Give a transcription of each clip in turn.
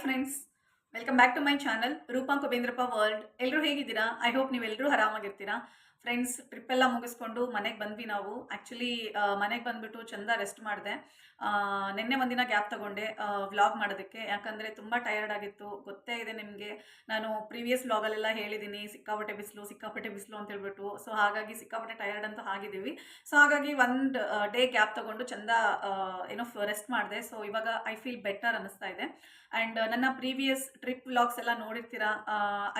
Friends, welcome back to my channel Roopa Kubendrappa world. ಎಲ್ಲರೂ ಹೇಗಿದ್ದೀರಾ? I hope ನೀವೆಲ್ಲರೂ ಆರಾಮಾಗಿರ್ತೀರಾ. ಫ್ರೆಂಡ್ಸ್, ಟ್ರಿಪ್ ಎಲ್ಲ ಮುಗಿಸ್ಕೊಂಡು ಮನೆಗೆ ಬಂದ್ವಿ ನಾವು. ಆ್ಯಕ್ಚುಲಿ ಮನೆಗೆ ಬಂದುಬಿಟ್ಟು ಚಂದ ರೆಸ್ಟ್ ಮಾಡಿದೆ. ನಿನ್ನೆ ಒಂದಿನ ಗ್ಯಾಪ್ ತಗೊಂಡೆ ವ್ಲಾಗ್ ಮಾಡೋದಕ್ಕೆ, ಯಾಕಂದರೆ ತುಂಬ ಟಯರ್ಡ್ ಆಗಿತ್ತು. ಗೊತ್ತೇ ಇದೆ ನಿಮಗೆ, ನಾನು ಪ್ರೀವಿಯಸ್ ವ್ಲಾಗಲ್ಲೆಲ್ಲ ಹೇಳಿದ್ದೀನಿ ಸಿಕ್ಕಾಪಟ್ಟೆ ಬಿಸಿಲು ಅಂತ ಹೇಳ್ಬಿಟ್ಟು. ಸೊ ಹಾಗಾಗಿ ಸಿಕ್ಕಾಪಟ್ಟೆ ಟಯರ್ಡ್ ಅಂತೂ ಆಗಿದ್ದೀವಿ. ಸೊ ಹಾಗಾಗಿ ಒಂದು ಡೇ ಗ್ಯಾಪ್ ತಗೊಂಡು ಚಂದ ಏನೋ ರೆಸ್ಟ್ ಮಾಡಿದೆ. ಸೊ ಇವಾಗ ಐ ಫೀಲ್ ಬೆಟರ್ ಅನ್ನಿಸ್ತಾ ಇದೆ. ಆ್ಯಂಡ್ ನನ್ನ ಪ್ರೀವಿಯಸ್ ಟ್ರಿಪ್ ವ್ಲಾಗ್ಸ್ ಎಲ್ಲ ನೋಡಿರ್ತೀರಾ.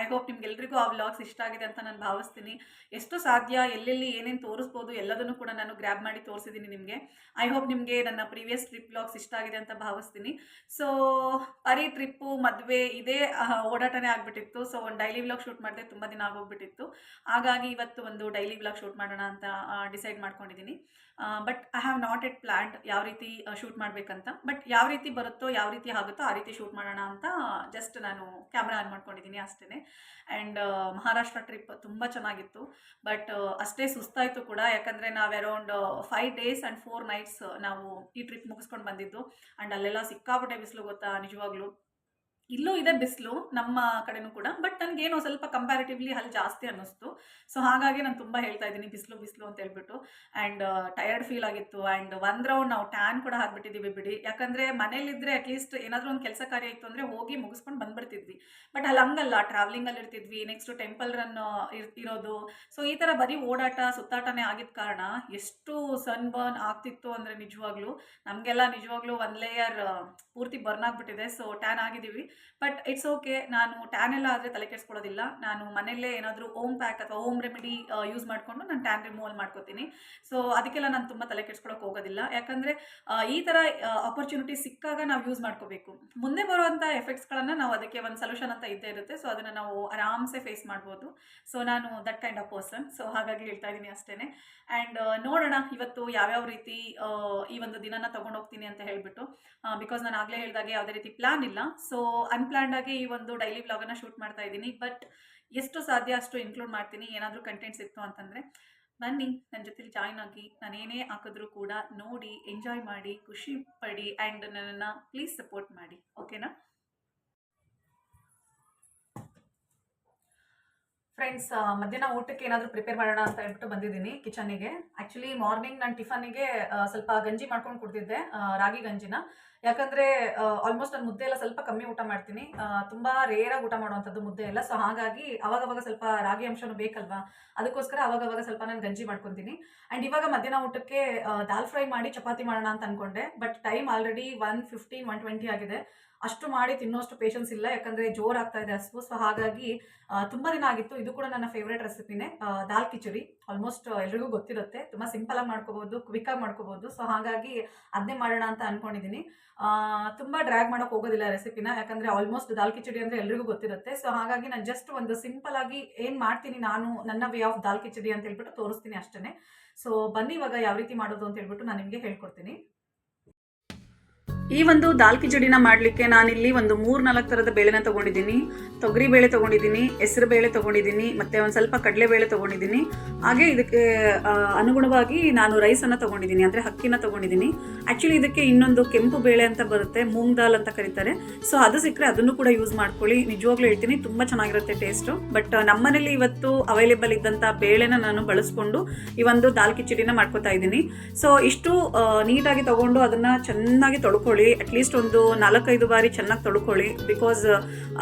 ಐ ಹೋಪ್ ನಿಮ್ಗೆಲ್ರಿಗೂ ಆ ವ್ಲಾಗ್ಸ್ ಇಷ್ಟ ಆಗಿದೆ ಅಂತ ನಾನು ಭಾವಿಸ್ತೀನಿ. ಎಷ್ಟು ಸಾಧ್ಯ ಎಲ್ಲೆಲ್ಲಿ ಏನೇನು ತೋರಿಸ್ಬೋದು ಎಲ್ಲದನ್ನು ಕೂಡ ನಾನು ಗ್ರ್ಯಾಬ್ ಮಾಡಿ ತೋರಿಸಿದ್ದೀನಿ ನಿಮಗೆ. ಐ ಹೋಪ್ ನಿಮಗೆ ನನ್ನ ಪ್ರೀವಿಯಸ್ ಟ್ರಿಪ್ ವ್ಲಾಗ್ಸ್ ಇಷ್ಟ ಆಗಿದೆ ಅಂತ ಭಾವಿಸ್ತೀನಿ. ಸೊ ಪರಿ ಟ್ರಿಪ್ಪು, ಮದುವೆ ಇದೇ ಓಡಾಟನೇ ಆಗಿಬಿಟ್ಟಿತ್ತು. ಸೊ ಒಂದು ಡೈಲಿ ವ್ಲಾಗ್ ಶೂಟ್ ಮಾಡಿದೆ, ತುಂಬ ದಿನ ಆಗೋಗ್ಬಿಟ್ಟಿತ್ತು. ಹಾಗಾಗಿ ಇವತ್ತು ಒಂದು ಡೈಲಿ ವ್ಲಾಗ್ ಶೂಟ್ ಮಾಡೋಣ ಅಂತ ಡಿಸೈಡ್ ಮಾಡ್ಕೊಂಡಿದ್ದೀನಿ. But I have not it planned ಯಾವ ರೀತಿ ಶೂಟ್ ಮಾಡಬೇಕಂತ. ಬಟ್ ಯಾವ ರೀತಿ ಬರುತ್ತೋ, ಯಾವ ರೀತಿ ಆಗುತ್ತೋ ಆ ರೀತಿ ಶೂಟ್ ಮಾಡೋಣ ಅಂತ ಜಸ್ಟ್ ನಾನು ಕ್ಯಾಮ್ರಾ ಆನ್ ಮಾಡ್ಕೊಂಡಿದ್ದೀನಿ ಅಷ್ಟೇ. ಆ್ಯಂಡ್ ಮಹಾರಾಷ್ಟ್ರ ಟ್ರಿಪ್ ತುಂಬ ಚೆನ್ನಾಗಿತ್ತು. ಬಟ್ ಅಷ್ಟೇ ಸುಸ್ತಾಯಿತು ಕೂಡ, ಯಾಕಂದರೆ ನಾವು ಅರೌಂಡ್ 5 days and 4 nights ನಾವು ಈ ಟ್ರಿಪ್ ಮುಗಿಸ್ಕೊಂಡು ಬಂದಿದ್ದು. ಆ್ಯಂಡ್ ಅಲ್ಲೆಲ್ಲ ಸಿಕ್ಕಾಪಟ್ಟೆ ಬಿಸಿಲು ಗೊತ್ತಾ, ನಿಜವಾಗ್ಲೂ. ಇಲ್ಲೂ ಇದೆ ಬಿಸಿಲು ನಮ್ಮ ಕಡೆನೂ ಕೂಡ, ಬಟ್ ನನಗೇನೋ ಸ್ವಲ್ಪ ಕಂಪ್ಯಾರಿಟಿವ್ಲಿ ಅಲ್ಲಿ ಜಾಸ್ತಿ ಅನ್ನಿಸ್ತು. ಸೊ ಹಾಗಾಗಿ ನಾನು ತುಂಬ ಹೇಳ್ತಾ ಇದ್ದೀನಿ ಬಿಸಿಲು ಅಂತ ಹೇಳ್ಬಿಟ್ಟು. ಆ್ಯಂಡ್ ಟಯರ್ಡ್ ಫೀಲ್ ಆಗಿತ್ತು. ಆ್ಯಂಡ್ ಒಂದು ರೌಂಡ್ ನಾವು ಟ್ಯಾನ್ ಕೂಡ ಹಾಕ್ಬಿಟ್ಟಿದ್ದೀವಿ ಬಿಡಿ. ಯಾಕಂದರೆ ಮನೇಲಿದ್ದರೆ ಅಟ್ಲೀಸ್ಟ್ ಏನಾದರೂ ಒಂದು ಕೆಲಸ ಕಾರ್ಯ ಇತ್ತು ಅಂದರೆ ಹೋಗಿ ಮುಗಿಸ್ಕೊಂಡು ಬಂದುಬಿಡ್ತಿದ್ವಿ. ಬಟ್ ಅಲ್ಲಿ ಹಂಗಲ್ಲ, ಟ್ರಾವೆಲಿಂಗಲ್ಲಿ ಇರ್ತಿದ್ವಿ, ನೆಕ್ಸ್ಟ್ ಟೆಂಪಲ್ ರನ್ ಇರೋದು. ಸೊ ಈ ಥರ ಬರೀ ಓಡಾಟ ಸುತ್ತಾಟನೇ ಆಗಿದ್ದ ಕಾರಣ ಎಷ್ಟು ಸನ್ ಬರ್ನ್ ಆಗ್ತಿತ್ತು ಅಂದರೆ ನಿಜವಾಗ್ಲೂ ನಮಗೆಲ್ಲ ನಿಜವಾಗ್ಲೂ 1 ಲೇಯರ್ ಪೂರ್ತಿ ಬರ್ನ್ ಆಗಿಬಿಟ್ಟಿದೆ. ಸೊ ಟ್ಯಾನ್ ಆಗಿದ್ದೀವಿ. But it's okay. ನಾನು ಟ್ಯಾನ್ ಎಲ್ಲ ಆದರೆ ತಲೆ ಕೆಡಿಸ್ಕೊಳ್ಳೋದಿಲ್ಲ. ನಾನು ಮನೆಯಲ್ಲೇ ಏನಾದರೂ ಓಮ್ ಪ್ಯಾಕ್ ಅಥವಾ ಓಮ್ ರೆಮಿಡಿ ಯೂಸ್ ಮಾಡಿಕೊಂಡು ನಾನು ಟ್ಯಾನ್ ರಿಮೂವಲ್ ಮಾಡ್ಕೋತೀನಿ. ಸೊ ಅದಕ್ಕೆಲ್ಲ ನಾನು ತುಂಬ ತಲೆ ಕೆಡಿಸ್ಕೊಳ್ಳೋಕೆ ಹೋಗೋದಿಲ್ಲ. ಯಾಕಂದರೆ ಈ ಥರ ಆಪರ್ಚುನಿಟಿ ಸಿಕ್ಕಾಗ ನಾವು ಯೂಸ್ ಮಾಡ್ಕೋಬೇಕು. ಮುಂದೆ ಬರುವಂಥ ಎಫೆಕ್ಟ್ಸ್ಗಳನ್ನು ನಾವು ಅದಕ್ಕೆ ಒಂದು ಸೊಲ್ಯೂಷನ್ ಅಂತ ಇದ್ದೇ ಇರುತ್ತೆ. ಸೊ ಅದನ್ನು ನಾವು ಆರಾಮ್ಸೆ ಫೇಸ್ ಮಾಡ್ಬೋದು. ಸೊ ನಾನು that kind of person. So ಹಾಗಾಗಿ ಹೇಳ್ತಾ ಇದ್ದೀನಿ ಅಷ್ಟೇ. ಆ್ಯಂಡ್ ನೋಡೋಣ ಇವತ್ತು ಯಾವ್ಯಾವ ರೀತಿ ಈ ಒಂದು ದಿನನ ತೊಗೊಂಡೋಗ್ತೀನಿ ಅಂತ ಹೇಳಿಬಿಟ್ಟು. ಬಿಕಾಸ್ ನಾನು ಆಗಲೇ ಹೇಳಿದಾಗೆ ಯಾವುದೇ ರೀತಿ ಪ್ಲ್ಯಾನ್ ಇಲ್ಲ. ಸೊ ಅನ್ಪ್ಲ್ಯಾನ್ಡ್ ಆಗಿ ಈ ಒಂದು ಡೈಲಿ ವ್ಲಾಗನ್ನು ಶೂಟ್ ಮಾಡ್ತಾ ಇದ್ದೀನಿ. ಬಟ್ ಎಷ್ಟು ಸಾಧ್ಯ ಅಷ್ಟು ಇನ್ಕ್ಲೂಡ್ ಮಾಡ್ತೀನಿ, ಏನಾದರೂ ಕಂಟೆಂಟ್ಸ್ ಇತ್ತು ಅಂತಂದರೆ. ಬನ್ನಿ ನನ್ನ ಜೊತೆಲಿ ಜಾಯ್ನ್ ಆಗಿ, ನಾನೇನೇ ಹಾಕಿದ್ರೂ ಕೂಡ ನೋಡಿ ಎಂಜಾಯ್ ಮಾಡಿ, ಖುಷಿ ಪಡಿ. ಆ್ಯಂಡ್ ನನ್ನನ್ನು ಪ್ಲೀಸ್ ಸಪೋರ್ಟ್ ಮಾಡಿ, ಓಕೆನಾ ಫ್ರೆಂಡ್ಸ್? ಮಧ್ಯಾಹ್ನ ಊಟಕ್ಕೆ ಏನಾದರೂ ಪ್ರಿಪೇರ್ ಮಾಡೋಣ ಅಂತ ಹೇಳ್ಬಿಟ್ಟು ಬಂದಿದ್ದೀನಿ ಕಿಚನಿಗೆ. ಆ್ಯಕ್ಚುಲಿ ಮಾರ್ನಿಂಗ್ ನಾನು ಟಿಫನಿಗೆ ಸ್ವಲ್ಪ ಗಂಜಿ ಮಾಡ್ಕೊಂಡು ಕುಡ್ದಿದ್ದೆ, ರಾಗಿ ಗಂಜಿನ. ಯಾಕಂದರೆ ಆಲ್ಮೋಸ್ಟ್ ನಾನು ಮುದ್ದೆ ಎಲ್ಲ ಸ್ವಲ್ಪ ಕಮ್ಮಿ ಊಟ ಮಾಡ್ತೀನಿ. ತುಂಬ ರೇರಾಗಿ ಊಟ ಮಾಡುವಂಥದ್ದು ಮುದ್ದೆ ಎಲ್ಲ. ಸೊ ಹಾಗಾಗಿ ಅವಾಗವಾಗ ಸ್ವಲ್ಪ ರಾಗಿ ಅಂಶನೂ ಬೇಕಲ್ವಾ, ಅದಕ್ಕೋಸ್ಕರ ಅವಾಗವಾಗ ಸ್ವಲ್ಪ ನಾನು ಗಂಜಿ ಮಾಡ್ಕೊತೀನಿ. ಆ್ಯಂಡ್ ಇವಾಗ ಮಧ್ಯಾಹ್ನ ಊಟಕ್ಕೆ ದಾಲ್ ಫ್ರೈ ಮಾಡಿ ಚಪಾತಿ ಮಾಡೋಣ ಅಂತ ಅಂದ್ಕೊಂಡೆ. ಬಟ್ ಟೈಮ್ ಆಲ್ರೆಡಿ 1:15, 1:20 ಆಗಿದೆ. ಅಷ್ಟು ಮಾಡಿ ತಿನ್ನೋಷ್ಟು ಪೇಷನ್ಸ್ ಇಲ್ಲ, ಯಾಕಂದರೆ ಜೋರು ಆಗ್ತಾ ಇದೆ ಹಸುವು. ಸೊ ಹಾಗಾಗಿ ತುಂಬ ದಿನ ಆಗಿತ್ತು. ಇದು ಕೂಡ ನನ್ನ ಫೇವ್ರೇಟ್ ರೆಸಿಪಿನೇ, ದಾಲ್ ಕಿಚಡಿ. ಆಲ್ಮೋಸ್ಟ್ ಎಲ್ರಿಗೂ ಗೊತ್ತಿರುತ್ತೆ, ತುಂಬ ಸಿಂಪಲಾಗಿ ಮಾಡ್ಕೋಬೋದು, ಕ್ವಿಕ್ಕಾಗಿ ಮಾಡ್ಕೋಬೋದು. ಸೊ ಹಾಗಾಗಿ ಅದನ್ನೇ ಮಾಡೋಣ ಅಂತ ಅಂದ್ಕೊಂಡಿದ್ದೀನಿ. ತುಂಬ ಡ್ರ್ಯಾಗ್ ಮಾಡೋಕೆ ಹೋಗೋದಿಲ್ಲ ರೆಸಿಪಿನ, ಯಾಕಂದರೆ ಆಲ್ಮೋಸ್ಟ್ ದಾಲ್ ಕಿಚಡಿ ಅಂದರೆ ಎಲ್ರಿಗೂ ಗೊತ್ತಿರುತ್ತೆ. ಸೊ ಹಾಗಾಗಿ ನಾನು ಜಸ್ಟ್ ಒಂದು ಸಿಂಪಲಾಗಿ ಏನು ಮಾಡ್ತೀನಿ ನಾನು, ನನ್ನ ವೇ ಆಫ್ ದಾಲ್ ಕಿಚಡಿ ಅಂತ ಹೇಳ್ಬಿಟ್ಟು ತೋರಿಸ್ತೀನಿ ಅಷ್ಟೇ. ಸೊ ಬನ್ನಿ ಇವಾಗ ಯಾವ ರೀತಿ ಮಾಡೋದು ಅಂತ ಹೇಳ್ಬಿಟ್ಟು ನಾನು ನಿಮಗೆ ಹೇಳ್ಕೊಡ್ತೀನಿ. ಈ ಒಂದು ದಾಲ್ ಕಿಚಡಿನ ಮಾಡಲಿಕ್ಕೆ ನಾನಿಲ್ಲಿ ಒಂದು 3-4 ಥರದ ಬೇಳೆನ ತೊಗೊಂಡಿದ್ದೀನಿ. ತೊಗರಿ ಬೇಳೆ ತೊಗೊಂಡಿದ್ದೀನಿ, ಹೆಸರು ಬೇಳೆ ತೊಗೊಂಡಿದ್ದೀನಿ, ಮತ್ತು ಒಂದು ಸ್ವಲ್ಪ ಕಡಲೆಬೇಳೆ ತೊಗೊಂಡಿದ್ದೀನಿ. ಹಾಗೆ ಇದಕ್ಕೆ ಅನುಗುಣವಾಗಿ ನಾನು ರೈಸನ್ನು ತೊಗೊಂಡಿದ್ದೀನಿ, ಅಂದರೆ ಅಕ್ಕಿನ ತೊಗೊಂಡಿದ್ದೀನಿ. ಆ್ಯಕ್ಚುಲಿ ಇದಕ್ಕೆ ಇನ್ನೊಂದು ಕೆಂಪು ಬೇಳೆ ಅಂತ ಬರುತ್ತೆ, ಮೂಂಗ್ ದಾಲ್ ಅಂತ ಕರೀತಾರೆ. ಸೊ ಅದು ಸಿಕ್ಕರೆ ಅದನ್ನು ಕೂಡ ಯೂಸ್ ಮಾಡ್ಕೊಳ್ಳಿ. ನಿಜವಾಗ್ಲೂ ಹೇಳ್ತೀನಿ, ತುಂಬ ಚೆನ್ನಾಗಿರುತ್ತೆ ಟೇಸ್ಟು. ಬಟ್ ನಮ್ಮನೇಲಿ ಇವತ್ತು ಅವೈಲೇಬಲ್ ಇದ್ದಂಥ ಬೇಳೆನ ನಾನು ಬಳಸ್ಕೊಂಡು ಈ ಒಂದು ದಾಲ್ ಕಿಚಡಿನ ಮಾಡ್ಕೊತಾ ಇದ್ದೀನಿ. ಸೊ ಇಷ್ಟು ನೀಟಾಗಿ ತೊಗೊಂಡು ಅದನ್ನು ಚೆನ್ನಾಗಿ ತೊಳ್ಕೊಳ್ಳಿ. ಅಟ್ಲೀಸ್ಟ್ ಒಂದು 4-5 ಬಾರಿ ಚೆನ್ನಾಗಿ ತೊಳ್ಕೊಳ್ಳಿ. ಬಿಕಾಸ್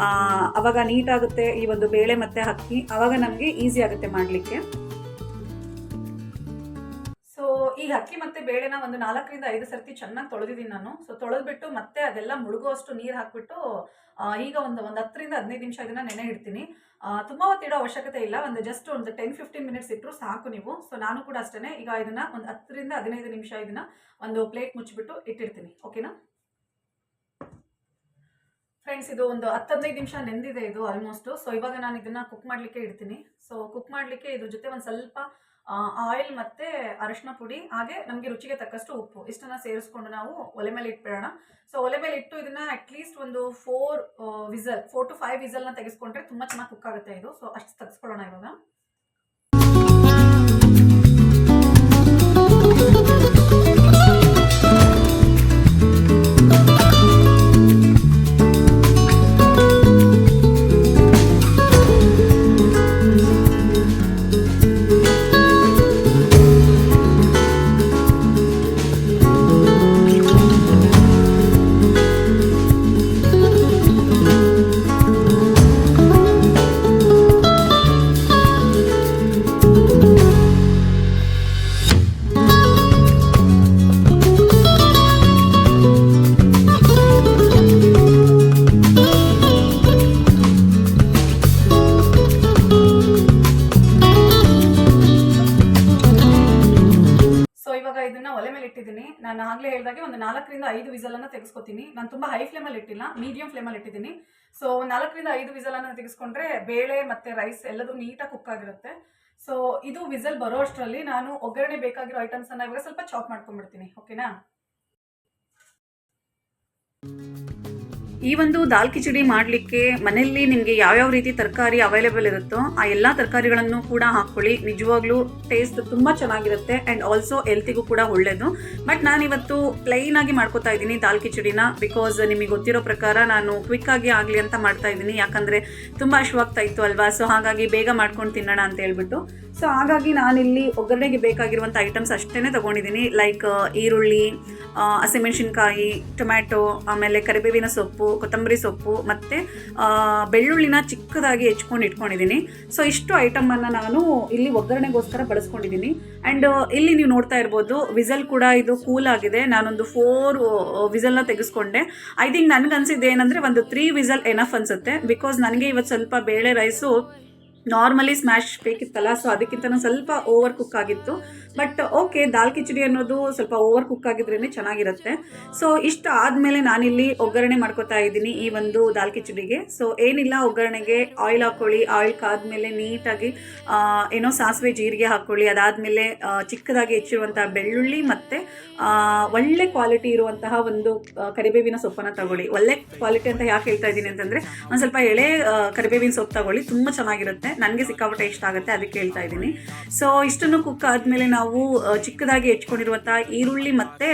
ಅವಾಗ ನೀಟಾಗುತ್ತೆ ಈ ಒಂದು ಬೇಳೆ ಮತ್ತು ಅಕ್ಕಿ, ಆವಾಗ ನಮಗೆ ಈಸಿ ಆಗುತ್ತೆ ಮಾಡಲಿಕ್ಕೆ. ಸೊ ಈಗ ಅಕ್ಕಿ ಮತ್ತು ಬೇಳೆನ ಒಂದು 4-5 ಸರ್ತಿ ಚೆನ್ನಾಗಿ ತೊಳೆದಿದ್ದೀನಿ ನಾನು. ಸೊ ತೊಳೆದ್ಬಿಟ್ಟು ಮತ್ತೆ ಅದೆಲ್ಲ ಮುಳುಗುವಷ್ಟು ನೀರು ಹಾಕ್ಬಿಟ್ಟು ಈಗ ಒಂದು 10-15 ನಿಮಿಷ ಇದನ್ನು ನೆನೆ ಇಡ್ತೀನಿ. ತುಂಬ ಹೊತ್ತು ಇಡೋ ಅವಶ್ಯಕತೆ ಇಲ್ಲ, ಜಸ್ಟ್ ಒಂದು 10-15 ಮಿನಿಟ್ಸ್ ಇಟ್ಟರು ಸಾಕು ನೀವು. ಸೊ ನಾನು ಕೂಡ ಅಷ್ಟೇ. ಈಗ ಇದನ್ನು ಒಂದು 10-15 ನಿಮಿಷ ಇದನ್ನು ಒಂದು ಪ್ಲೇಟ್ ಮುಚ್ಚಿಬಿಟ್ಟು ಇಟ್ಟಿರ್ತೀನಿ, ಓಕೆನಾ ಫ್ರೆಂಡ್ಸ್? ಇದು ಒಂದು 10-15 ನಿಮಿಷ ನೆಂದಿದೆ ಇದು ಆಲ್ಮೋಸ್ಟ್. ಸೊ ಇವಾಗ ನಾನು ಇದನ್ನು ಕುಕ್ ಮಾಡಲಿಕ್ಕೆ ಇಡ್ತೀನಿ. ಸೊ ಕುಕ್ ಮಾಡಲಿಕ್ಕೆ ಇದ್ರ ಜೊತೆ ಒಂದು ಸ್ವಲ್ಪ ಆಯಿಲ್ ಮತ್ತು ಅರಿಶಿನ ಪುಡಿ, ಹಾಗೆ ನಮಗೆ ರುಚಿಗೆ ತಕ್ಕಷ್ಟು ಉಪ್ಪು, ಇಷ್ಟನ್ನು ಸೇರಿಸ್ಕೊಂಡು ನಾವು ಒಲೆ ಮೇಲೆ ಇಟ್ಬಿಡೋಣ. ಸೊ ಒಲೆ ಮೇಲೆ ಇಟ್ಟು ಇದನ್ನು ಅಟ್ಲೀಸ್ಟ್ ಒಂದು 4 to 5 ವಿಸಲ್ನ ತೆಗೆಸ್ಕೊಂಡ್ರೆ ತುಂಬ ಚೆನ್ನಾಗಿ ಕುಕ್ ಆಗುತ್ತೆ ಇದು. ಸೊ ಅಷ್ಟು ತೆಗೆಸ್ಕೊಳ್ಳೋಣ ಇವಾಗ. ಒಲೆ ಮೇಲೆ ಇಟ್ಟಿದ್ದೀನಿ. ನಾನು ಆಗಲೇ ಹೇಳಿದಾಗೆ ಒಂದು 4ರಿಂದ 5 ವಿಸಲನ್ನು ತೆಗೆಸ್ಕೊತೀನಿ. ನಾನು ತುಂಬ ಹೈ ಫ್ಲೇಮಲ್ಲಿ ಇಟ್ಟಿಲ್ಲ, ಮೀಡಿಯಂ ಫ್ಲೇಮಲ್ಲಿ ಇಟ್ಟಿದ್ದೀನಿ. ಸೊ 4ರಿಂದ 5 ವಿಸಲನ್ನು ತೆಗೆಸ್ಕೊಂಡ್ರೆ ಬೇಳೆ ಮತ್ತು ರೈಸ್ ಎಲ್ಲದೂ ನೀಟಾಗಿ ಕುಕ್ ಆಗಿರುತ್ತೆ. ಸೊ ಇದು ವಿಸಲ್ ಬರೋ ಅಷ್ಟರಲ್ಲಿ ನಾನು ಒಗ್ಗರಣೆ ಬೇಕಾಗಿರೋ ಐಟಮ್ಸನ್ನು ಇವಾಗ ಸ್ವಲ್ಪ ಚಾಪ್ ಮಾಡ್ಕೊಂಡ್ಬಿಡ್ತೀನಿ. ಓಕೆನಾ? ಈ ಒಂದು ದಾಲ್ ಕಿಚಡಿ ಮಾಡಲಿಕ್ಕೆ ಮನೆಯಲ್ಲಿ ನಿಮಗೆ ಯಾವ್ಯಾವ ರೀತಿ ತರಕಾರಿ ಅವೈಲೇಬಲ್ ಇರುತ್ತೋ ಆ ಎಲ್ಲ ತರಕಾರಿಗಳನ್ನು ಕೂಡ ಹಾಕ್ಕೊಳ್ಳಿ. ನಿಜವಾಗ್ಲೂ ಟೇಸ್ಟ್ ತುಂಬ ಚೆನ್ನಾಗಿರುತ್ತೆ ಆ್ಯಂಡ್ ಆಲ್ಸೋ ಹೆಲ್ತಿಗೂ ಕೂಡ ಒಳ್ಳೆಯದು. ಬಟ್ ನಾನಿವತ್ತು ಪ್ಲೈನ್ ಆಗಿ ಮಾಡ್ಕೋತಾ ಇದ್ದೀನಿ ದಾಲ್ ಕಿಚಡಿನ. ಬಿಕಾಸ್ ನಿಮಗೆ ಗೊತ್ತಿರೋ ಪ್ರಕಾರ ನಾನು ಕ್ವಿಕ್ ಆಗಿ ಆಗಲಿ ಅಂತ ಮಾಡ್ತಾ ಇದ್ದೀನಿ. ಯಾಕಂದರೆ ತುಂಬ ಹಶ್ವಾಗ್ತಾ ಇತ್ತು ಅಲ್ವಾ, ಸೊ ಹಾಗಾಗಿ ಬೇಗ ಮಾಡ್ಕೊಂಡು ತಿನ್ನೋಣ ಅಂತ ಹೇಳ್ಬಿಟ್ಟು. ಸೊ ಹಾಗಾಗಿ ನಾನಿಲ್ಲಿ ಒಗ್ಗರಣೆಗೆ ಬೇಕಾಗಿರುವಂಥ ಐಟಮ್ಸ್ ಅಷ್ಟೇ ತೊಗೊಂಡಿದ್ದೀನಿ. ಲೈಕ್ ಈರುಳ್ಳಿ, ಹಸಿಮೆಣಸಿನ್ಕಾಯಿ, ಟೊಮ್ಯಾಟೊ, ಆಮೇಲೆ ಕರಿಬೇವಿನ ಸೊಪ್ಪು, ಕೊತ್ತಂಬರಿ ಸೊಪ್ಪು ಮತ್ತು ಬೆಳ್ಳುಳ್ಳಿನ ಚಿಕ್ಕದಾಗಿ ಹೆಚ್ಕೊಂಡು ಇಟ್ಕೊಂಡಿದ್ದೀನಿ. ಸೊ ಇಷ್ಟು ಐಟಮನ್ನು ನಾನು ಇಲ್ಲಿ ಒಗ್ಗರಣೆಗೋಸ್ಕರ ಬಳಸ್ಕೊಂಡಿದ್ದೀನಿ. ಆ್ಯಂಡ್ ಇಲ್ಲಿ ನೀವು ನೋಡ್ತಾ ಇರ್ಬೋದು ವಿಸಲ್ ಕೂಡ ಇದು ಕೂಲ್ ಆಗಿದೆ. ನಾನೊಂದು 4 ವಿಸಲ್ನ ತೆಗೆಸ್ಕೊಂಡೆ. ಐ ಥಿಂಕ್ ನನಗನ್ಸಿದ್ದು ಏನಂದರೆ ಒಂದು 3 ವಿಸಲ್ ಎನಫ್ ಅನಿಸುತ್ತೆ. ಬಿಕಾಸ್ ನನಗೆ ಇವತ್ತು ಸ್ವಲ್ಪ ಬೇಳೆ ರೈಸು ನಾರ್ಮಲಿ ಸ್ಮ್ಯಾಶ್ ಬೇಕಿತ್ತಲ್ಲ, ಸೊ ಅದಕ್ಕಿಂತ ಸ್ವಲ್ಪ ಓವರ್ ಕುಕ್ ಆಗಿತ್ತು. ಬಟ್ ಓಕೆ, ದಾಲ್ ಕಿಚಡಿ ಅನ್ನೋದು ಸ್ವಲ್ಪ ಓವರ್ ಕುಕ್ ಆಗಿದ್ರೇ ಚೆನ್ನಾಗಿರುತ್ತೆ. ಸೊ ಇಷ್ಟು ಆದಮೇಲೆ ನಾನಿಲ್ಲಿ ಒಗ್ಗರಣೆ ಮಾಡ್ಕೋತಾ ಇದ್ದೀನಿ ಈ ಒಂದು ದಾಲ್ ಕಿಚಡಿಗೆ. ಸೊ ಏನಿಲ್ಲ, ಒಗ್ಗರಣೆಗೆ ಆಯಿಲ್ ಹಾಕ್ಕೊಳ್ಳಿ. ಆಯಿಲ್ ಕಾದ್ಮೇಲೆ ನೀಟಾಗಿ ಏನೋ ಸಾಸಿವೆ ಜೀರಿಗೆ ಹಾಕ್ಕೊಳ್ಳಿ. ಅದಾದಮೇಲೆ ಚಿಕ್ಕದಾಗಿ ಹೆಚ್ಚಿರುವಂಥ ಬೆಳ್ಳುಳ್ಳಿ ಮತ್ತು ಒಳ್ಳೆ ಕ್ವಾಲಿಟಿ ಇರುವಂತಹ ಒಂದು ಕರಿಬೇವಿನ ಸೊಪ್ಪನ್ನು ತಗೊಳ್ಳಿ. ಒಳ್ಳೆ ಕ್ವಾಲಿಟಿ ಅಂತ ಯಾಕೆ ಹೇಳ್ತಾ ಇದ್ದೀನಿ ಅಂತಂದರೆ, ಒಂದು ಸ್ವಲ್ಪ ಎಳೆ ಕರಿಬೇವಿನ ಸೊಪ್ಪು ತಗೊಳ್ಳಿ, ತುಂಬ ಚೆನ್ನಾಗಿರುತ್ತೆ. ನನಗೆ ಸಿಕ್ಕಾಪಟ್ಟೆ ಇಷ್ಟ ಆಗುತ್ತೆ, ಅದಕ್ಕೆ ಹೇಳ್ತಾ ಇದ್ದೀನಿ. ಸೊ ಇಷ್ಟನ್ನು ಕುಕ್ ಆದಮೇಲೆ ನಾವು ಚಿಕ್ಕದಾಗಿ ಹೆಚ್ಕೊಂಡಿರುವಂಥ ಈರುಳ್ಳಿ ಮತ್ತು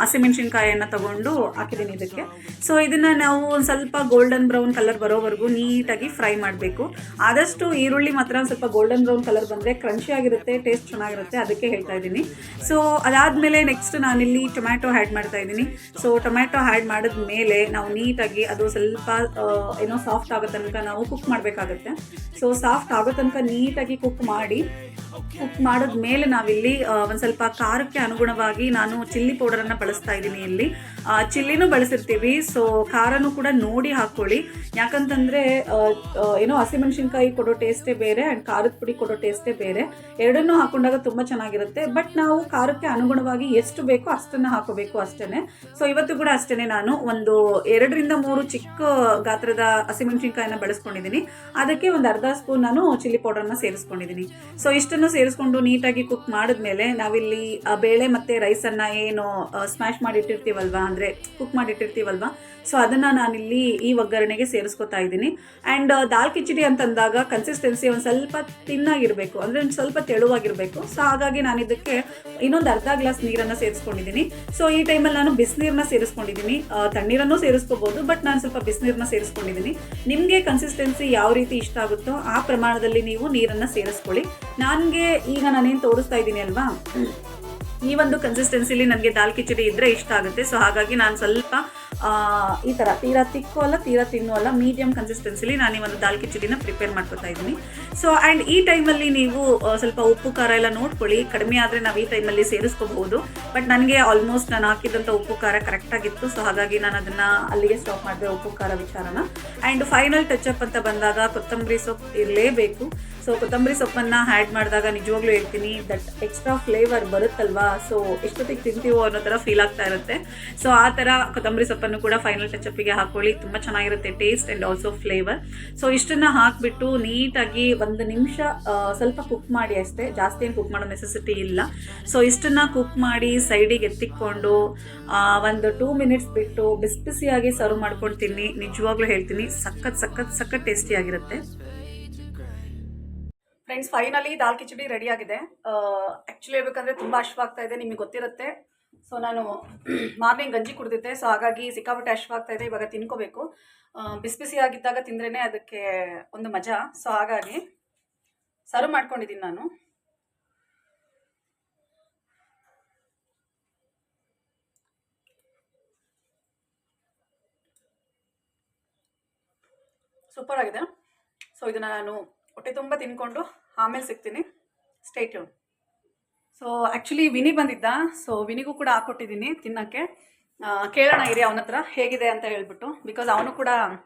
ಹಸಿಮೆಣಸಿನ್ಕಾಯಿಯನ್ನು ತಗೊಂಡು ಹಾಕಿದ್ದೀನಿ ಇದಕ್ಕೆ. ಸೊ ಇದನ್ನು ನಾವು ಒಂದು ಸ್ವಲ್ಪ ಗೋಲ್ಡನ್ ಬ್ರೌನ್ ಕಲರ್ ಬರೋವರೆಗೂ ನೀಟಾಗಿ ಫ್ರೈ ಮಾಡಬೇಕು. ಆದಷ್ಟು ಈರುಳ್ಳಿ ಮಾತ್ರ ಒಂದು ಸ್ವಲ್ಪ ಗೋಲ್ಡನ್ ಬ್ರೌನ್ ಕಲರ್ ಬಂದರೆ ಕ್ರಂಚಿ ಆಗಿರುತ್ತೆ, ಟೇಸ್ಟ್ ಚೆನ್ನಾಗಿರುತ್ತೆ, ಅದಕ್ಕೆ ಹೇಳ್ತಾ ಇದ್ದೀನಿ. ಸೊ ಅದಾದಮೇಲೆ ನೆಕ್ಸ್ಟ್ ನಾನಿಲ್ಲಿ ಟೊಮ್ಯಾಟೊ ಆ್ಯಡ್ ಮಾಡ್ತಾ ಇದ್ದೀನಿ. ಸೊ ಟೊಮ್ಯಾಟೊ ಆ್ಯಡ್ ಮಾಡಿದ ಮೇಲೆ ನಾವು ನೀಟಾಗಿ ಅದು ಸ್ವಲ್ಪ ಏನೋ ಸಾಫ್ಟ್ ಆಗೋ ತನಕ ನಾವು ಕುಕ್ ಮಾಡಬೇಕಾಗುತ್ತೆ. ಸೊ ಸಾಫ್ಟ್ ಆಗೋ ತನಕ ನೀಟಾಗಿ ಕುಕ್ ಮಾಡಿದ್ಮೇಲೆ ನಾವಿಲ್ಲಿ ಒಂದು ಸ್ವಲ್ಪ ಖಾರಕ್ಕೆ ಅನುಗುಣವಾಗಿ ನಾನು ಚಿಲ್ಲಿ ಪೌಡರನ್ನು ಬಳಸ್ತಾ ಇದ್ದೀನಿ. ಇಲ್ಲಿ ಚಿಲ್ಲಿನೂ ಬಳಸಿರ್ತೀವಿ, ಸೊ ಖಾರನೂ ಕೂಡ ನೋಡಿ ಹಾಕ್ಕೊಳ್ಳಿ. ಯಾಕಂತಂದರೆ ಏನೋ ಹಸಿಮೆಣಸಿನ್ಕಾಯಿ ಕೊಡೋ ಟೇಸ್ಟೇ ಬೇರೆ ಆ್ಯಂಡ್ ಖಾರದ ಪುಡಿ ಕೊಡೋ ಟೇಸ್ಟೇ ಬೇರೆ. ಎರಡನ್ನೂ ಹಾಕೊಂಡಾಗ ತುಂಬ ಚೆನ್ನಾಗಿರುತ್ತೆ. ಬಟ್ ನಾವು ಖಾರಕ್ಕೆ ಅನುಗುಣವಾಗಿ ಎಷ್ಟು ಬೇಕೋ ಅಷ್ಟನ್ನು ಹಾಕೋಬೇಕು ಅಷ್ಟೇ. ಸೊ ಇವತ್ತು ಕೂಡ ಅಷ್ಟೇ, ನಾನು ಒಂದು 2ರಿಂದ 3 ಚಿಕ್ಕ ಗಾತ್ರದ ಹಸಿಮೆಣಸಿನ್ಕಾಯಿನ ಬಳಸ್ಕೊಂಡಿದ್ದೀನಿ. ಅದಕ್ಕೆ ಒಂದು ಅರ್ಧ ಸ್ಪೂನ್ ನಾನು ಚಿಲ್ಲಿ ಪೌಡರನ್ನು ಸೇರಿಸ್ಕೊಂಡಿದ್ದೀನಿ. ಸೊ ಇಷ್ಟನ್ನು ಸೇರಿಸ್ಕೊಂಡು ನೀಟಾಗಿ ಕುಕ್ ಮಾಡಿದ್ಮೇಲೆ ನಾವಿಲ್ಲಿ ಬೇಳೆ ಮತ್ತು ರೈಸನ್ನು ಏನು ಸ್ಮ್ಯಾಶ್ ಮಾಡಿಟ್ಟಿರ್ತೀವಲ್ವ, ಅಂದರೆ ಕುಕ್ ಮಾಡಿಟ್ಟಿರ್ತೀವಲ್ವ, ಸೊ ಅದನ್ನು ನಾನಿಲ್ಲಿ ಈ ಒಗ್ಗರಣೆಗೆ ಸೇರಿಸ್ಕೊತಾ ಇದ್ದೀನಿ. ಆ್ಯಂಡ್ ದಾಲ್ ಕಿಚಡಿ ಅಂತಂದಾಗ ಕನ್ಸಿಸ್ಟೆನ್ಸಿ ಒಂದು ಸ್ವಲ್ಪ ತಿನ್ನಾಗಿರಬೇಕು, ಅಂದರೆ ಒಂದು ಸ್ವಲ್ಪ ತೆಳುವಾಗಿರಬೇಕು. ಸೊ ಹಾಗಾಗಿ ನಾನು ಇದಕ್ಕೆ ಇನ್ನೊಂದು ಅರ್ಧ ಗ್ಲಾಸ್ ನೀರನ್ನು ಸೇರಿಸ್ಕೊಂಡಿದ್ದೀನಿ. ಸೊ ಈ ಟೈಮಲ್ಲಿ ನಾನು ಬಿಸಿನೀರನ್ನ ಸೇರಿಸ್ಕೊಂಡಿದ್ದೀನಿ. ತಣ್ಣೀರನ್ನು ಸೇರಿಸ್ಕೋಬೋದು, ಬಟ್ ನಾನು ಸ್ವಲ್ಪ ಬಿಸಿನೀರನ್ನ ಸೇರಿಸ್ಕೊಂಡಿದ್ದೀನಿ. ನಿಮಗೆ ಕನ್ಸಿಸ್ಟೆನ್ಸಿ ಯಾವ ರೀತಿ ಇಷ್ಟ ಆಗುತ್ತೋ ಆ ಪ್ರಮಾಣದಲ್ಲಿ ನೀವು ನೀರನ್ನು ಸೇರಿಸ್ಕೊಳ್ಳಿ. ನನಗೆ ಈಗ ನಾನೇನು ತೋರಿಸ್ತಾ ಇದ್ದೀನಿ ಅಲ್ವಾ, ಈ ಒಂದು ಕನ್ಸಿಸ್ಟೆನ್ಸಿಲಿ ನನಗೆ ದಾಲ್ ಕಿಚಡಿ ಇದ್ದರೆ ಇಷ್ಟ ಆಗುತ್ತೆ. ಸೊ ಹಾಗಾಗಿ ನಾನು ಸ್ವಲ್ಪ ಈ ಥರ ತೀರಾ ತಿಕ್ಕು ಅಲ್ಲ, ತೀರಾ ತಿನ್ನು ಅಲ್ಲ, ಮೀಡಿಯಮ್ ಕನ್ಸಿಸ್ಟೆನ್ಸಿಲಿ ನಾನು ಈ ಒಂದು ದಾಲ್ ಕಿಚಡಿನ ಪ್ರಿಪೇರ್ ಮಾಡ್ಕೊತಾ ಇದ್ದೀನಿ. ಸೊ ಆ್ಯಂಡ್ ಈ ಟೈಮಲ್ಲಿ ನೀವು ಸ್ವಲ್ಪ ಉಪ್ಪು ಖಾರ ಎಲ್ಲ ನೋಡ್ಕೊಳ್ಳಿ. ಕಡಿಮೆ ಆದರೆ ನಾವು ಈ ಟೈಮಲ್ಲಿ ಸೇರಿಸ್ಕೋಬಹುದು. ಬಟ್ ನನಗೆ ಆಲ್ಮೋಸ್ಟ್ ನಾನು ಹಾಕಿದಂಥ ಉಪ್ಪು ಖಾರ ಕರೆಕ್ಟಾಗಿತ್ತು. ಸೊ ಹಾಗಾಗಿ ನಾನು ಅದನ್ನು ಅಲ್ಲಿಗೆ ಸ್ಟಾಪ್ ಮಾಡಿದೆ ಉಪ್ಪು ಖಾರ ವಿಚಾರನ. ಆ್ಯಂಡ್ ಫೈನಲ್ ಟಚಪ್ ಅಂತ ಬಂದಾಗ ಕೊತ್ತಂಬರಿ ಸೊಪ್ಪು ಇರಲೇಬೇಕು. ಸೊ ಕೊತ್ತಂಬರಿ ಸೊಪ್ಪನ್ನು ಆ್ಯಡ್ ಮಾಡಿದಾಗ ನಿಜವಾಗ್ಲೂ ಹೇಳ್ತೀನಿ, ದಟ್ ಎಕ್ಸ್ಟ್ರಾ ಫ್ಲೇವರ್ ಬರುತ್ತಲ್ವಾ, ಸೊ ಎಷ್ಟೊತ್ತಿಗೆ ತಿಂತೀವೋ ಅನ್ನೋ ಥರ ಫೀಲ್ ಆಗ್ತಾ ಇರುತ್ತೆ. ಸೊ ಆ ಥರ ಕೊತ್ತಂಬರಿ ಸೊಪ್ಪನ್ನು ಕೂಡ ಫೈನಲ್ ಟಚಪ್ಪಿಗೆ ಹಾಕ್ಕೊಳ್ಳಿ, ತುಂಬ ಚೆನ್ನಾಗಿರುತ್ತೆ taste and also flavour. So ಇಷ್ಟನ್ನು ಹಾಕಿಬಿಟ್ಟು ನೀಟಾಗಿ 1 ನಿಮಿಷ ಸ್ವಲ್ಪ ಕುಕ್ ಮಾಡಿ ಅಷ್ಟೇ, ಜಾಸ್ತಿ ಏನು ಕುಕ್ ಮಾಡೋ ನೆಸೆಸಿಟಿ ಇಲ್ಲ. ಸೊ ಇಷ್ಟನ್ನು ಕುಕ್ ಮಾಡಿ ಸೈಡಿಗೆ ಎತ್ತಿಕೊಂಡು ಒಂದು 2 ಮಿನಿಟ್ಸ್ ಬಿಟ್ಟು ಬಿಸಿಯಾಗಿ ಸರ್ವ್ ಮಾಡ್ಕೊಂಡು ತಿನ್ನಿ. ನಿಜವಾಗ್ಲೂ ಹೇಳ್ತೀನಿ, ಸಖತ್ ಟೇಸ್ಟಿಯಾಗಿರುತ್ತೆ. ಫ್ರೆಂಡ್ಸ್, ಫೈನಲಿ ದಾಲ್ ಕಿಚಡಿ ರೆಡಿ ಆಗಿದೆ. ಆ್ಯಕ್ಚುಲಿ ಹೇಳ್ಬೇಕಂದ್ರೆ ತುಂಬ ಹಶ್ವಾಗ್ತಾ ಇದೆ, ನಿಮಗೆ ಗೊತ್ತಿರುತ್ತೆ. ಸೊ ನಾನು ಮಾರ್ನಿಂಗ್ ಗಂಜಿ ಕುಡಿದಿದ್ದೆ, ಸೊ ಹಾಗಾಗಿ ಸಿಕ್ಕಾಪಟ್ಟೆ ಹಶ್ವಾಗ್ತಾ ಇದೆ. ಇವಾಗ ತಿನ್ಕೋಬೇಕು. ಬಿಸಿಯಾಗಿದ್ದಾಗ ತಿಂದ್ರೇ ಅದಕ್ಕೆ ಒಂದು ಮಜಾ. ಸೊ ಹಾಗಾಗಿ ಸರ್ವ್ ಮಾಡ್ಕೊಂಡಿದ್ದೀನಿ ನಾನು. ಸೂಪರ್ ಆಗಿದೆ. ಸೊ ಇದನ್ನು ನಾನು ಹೊಟ್ಟೆ ತುಂಬ ತಿನ್ಕೊಂಡು ಆಮೇಲೆ ಸಿಗ್ತೀನಿ. Stay tune. ಸೊ ಆ್ಯಕ್ಚುಲಿ ವಿನಿ ಬಂದಿದ್ದ, ಸೊ ವಿನಿಗೂ ಕೂಡ ಹಾಕ್ಕೊಟ್ಟಿದ್ದೀನಿ ತಿನ್ನೋಕ್ಕೆ. ಕೇಳೋಣ ಇರಿ ಅವನ ಹತ್ರ ಹೇಗಿದೆ ಅಂತ ಹೇಳ್ಬಿಟ್ಟು. ಬಿಕಾಸ್ ಅವನು ಕೂಡ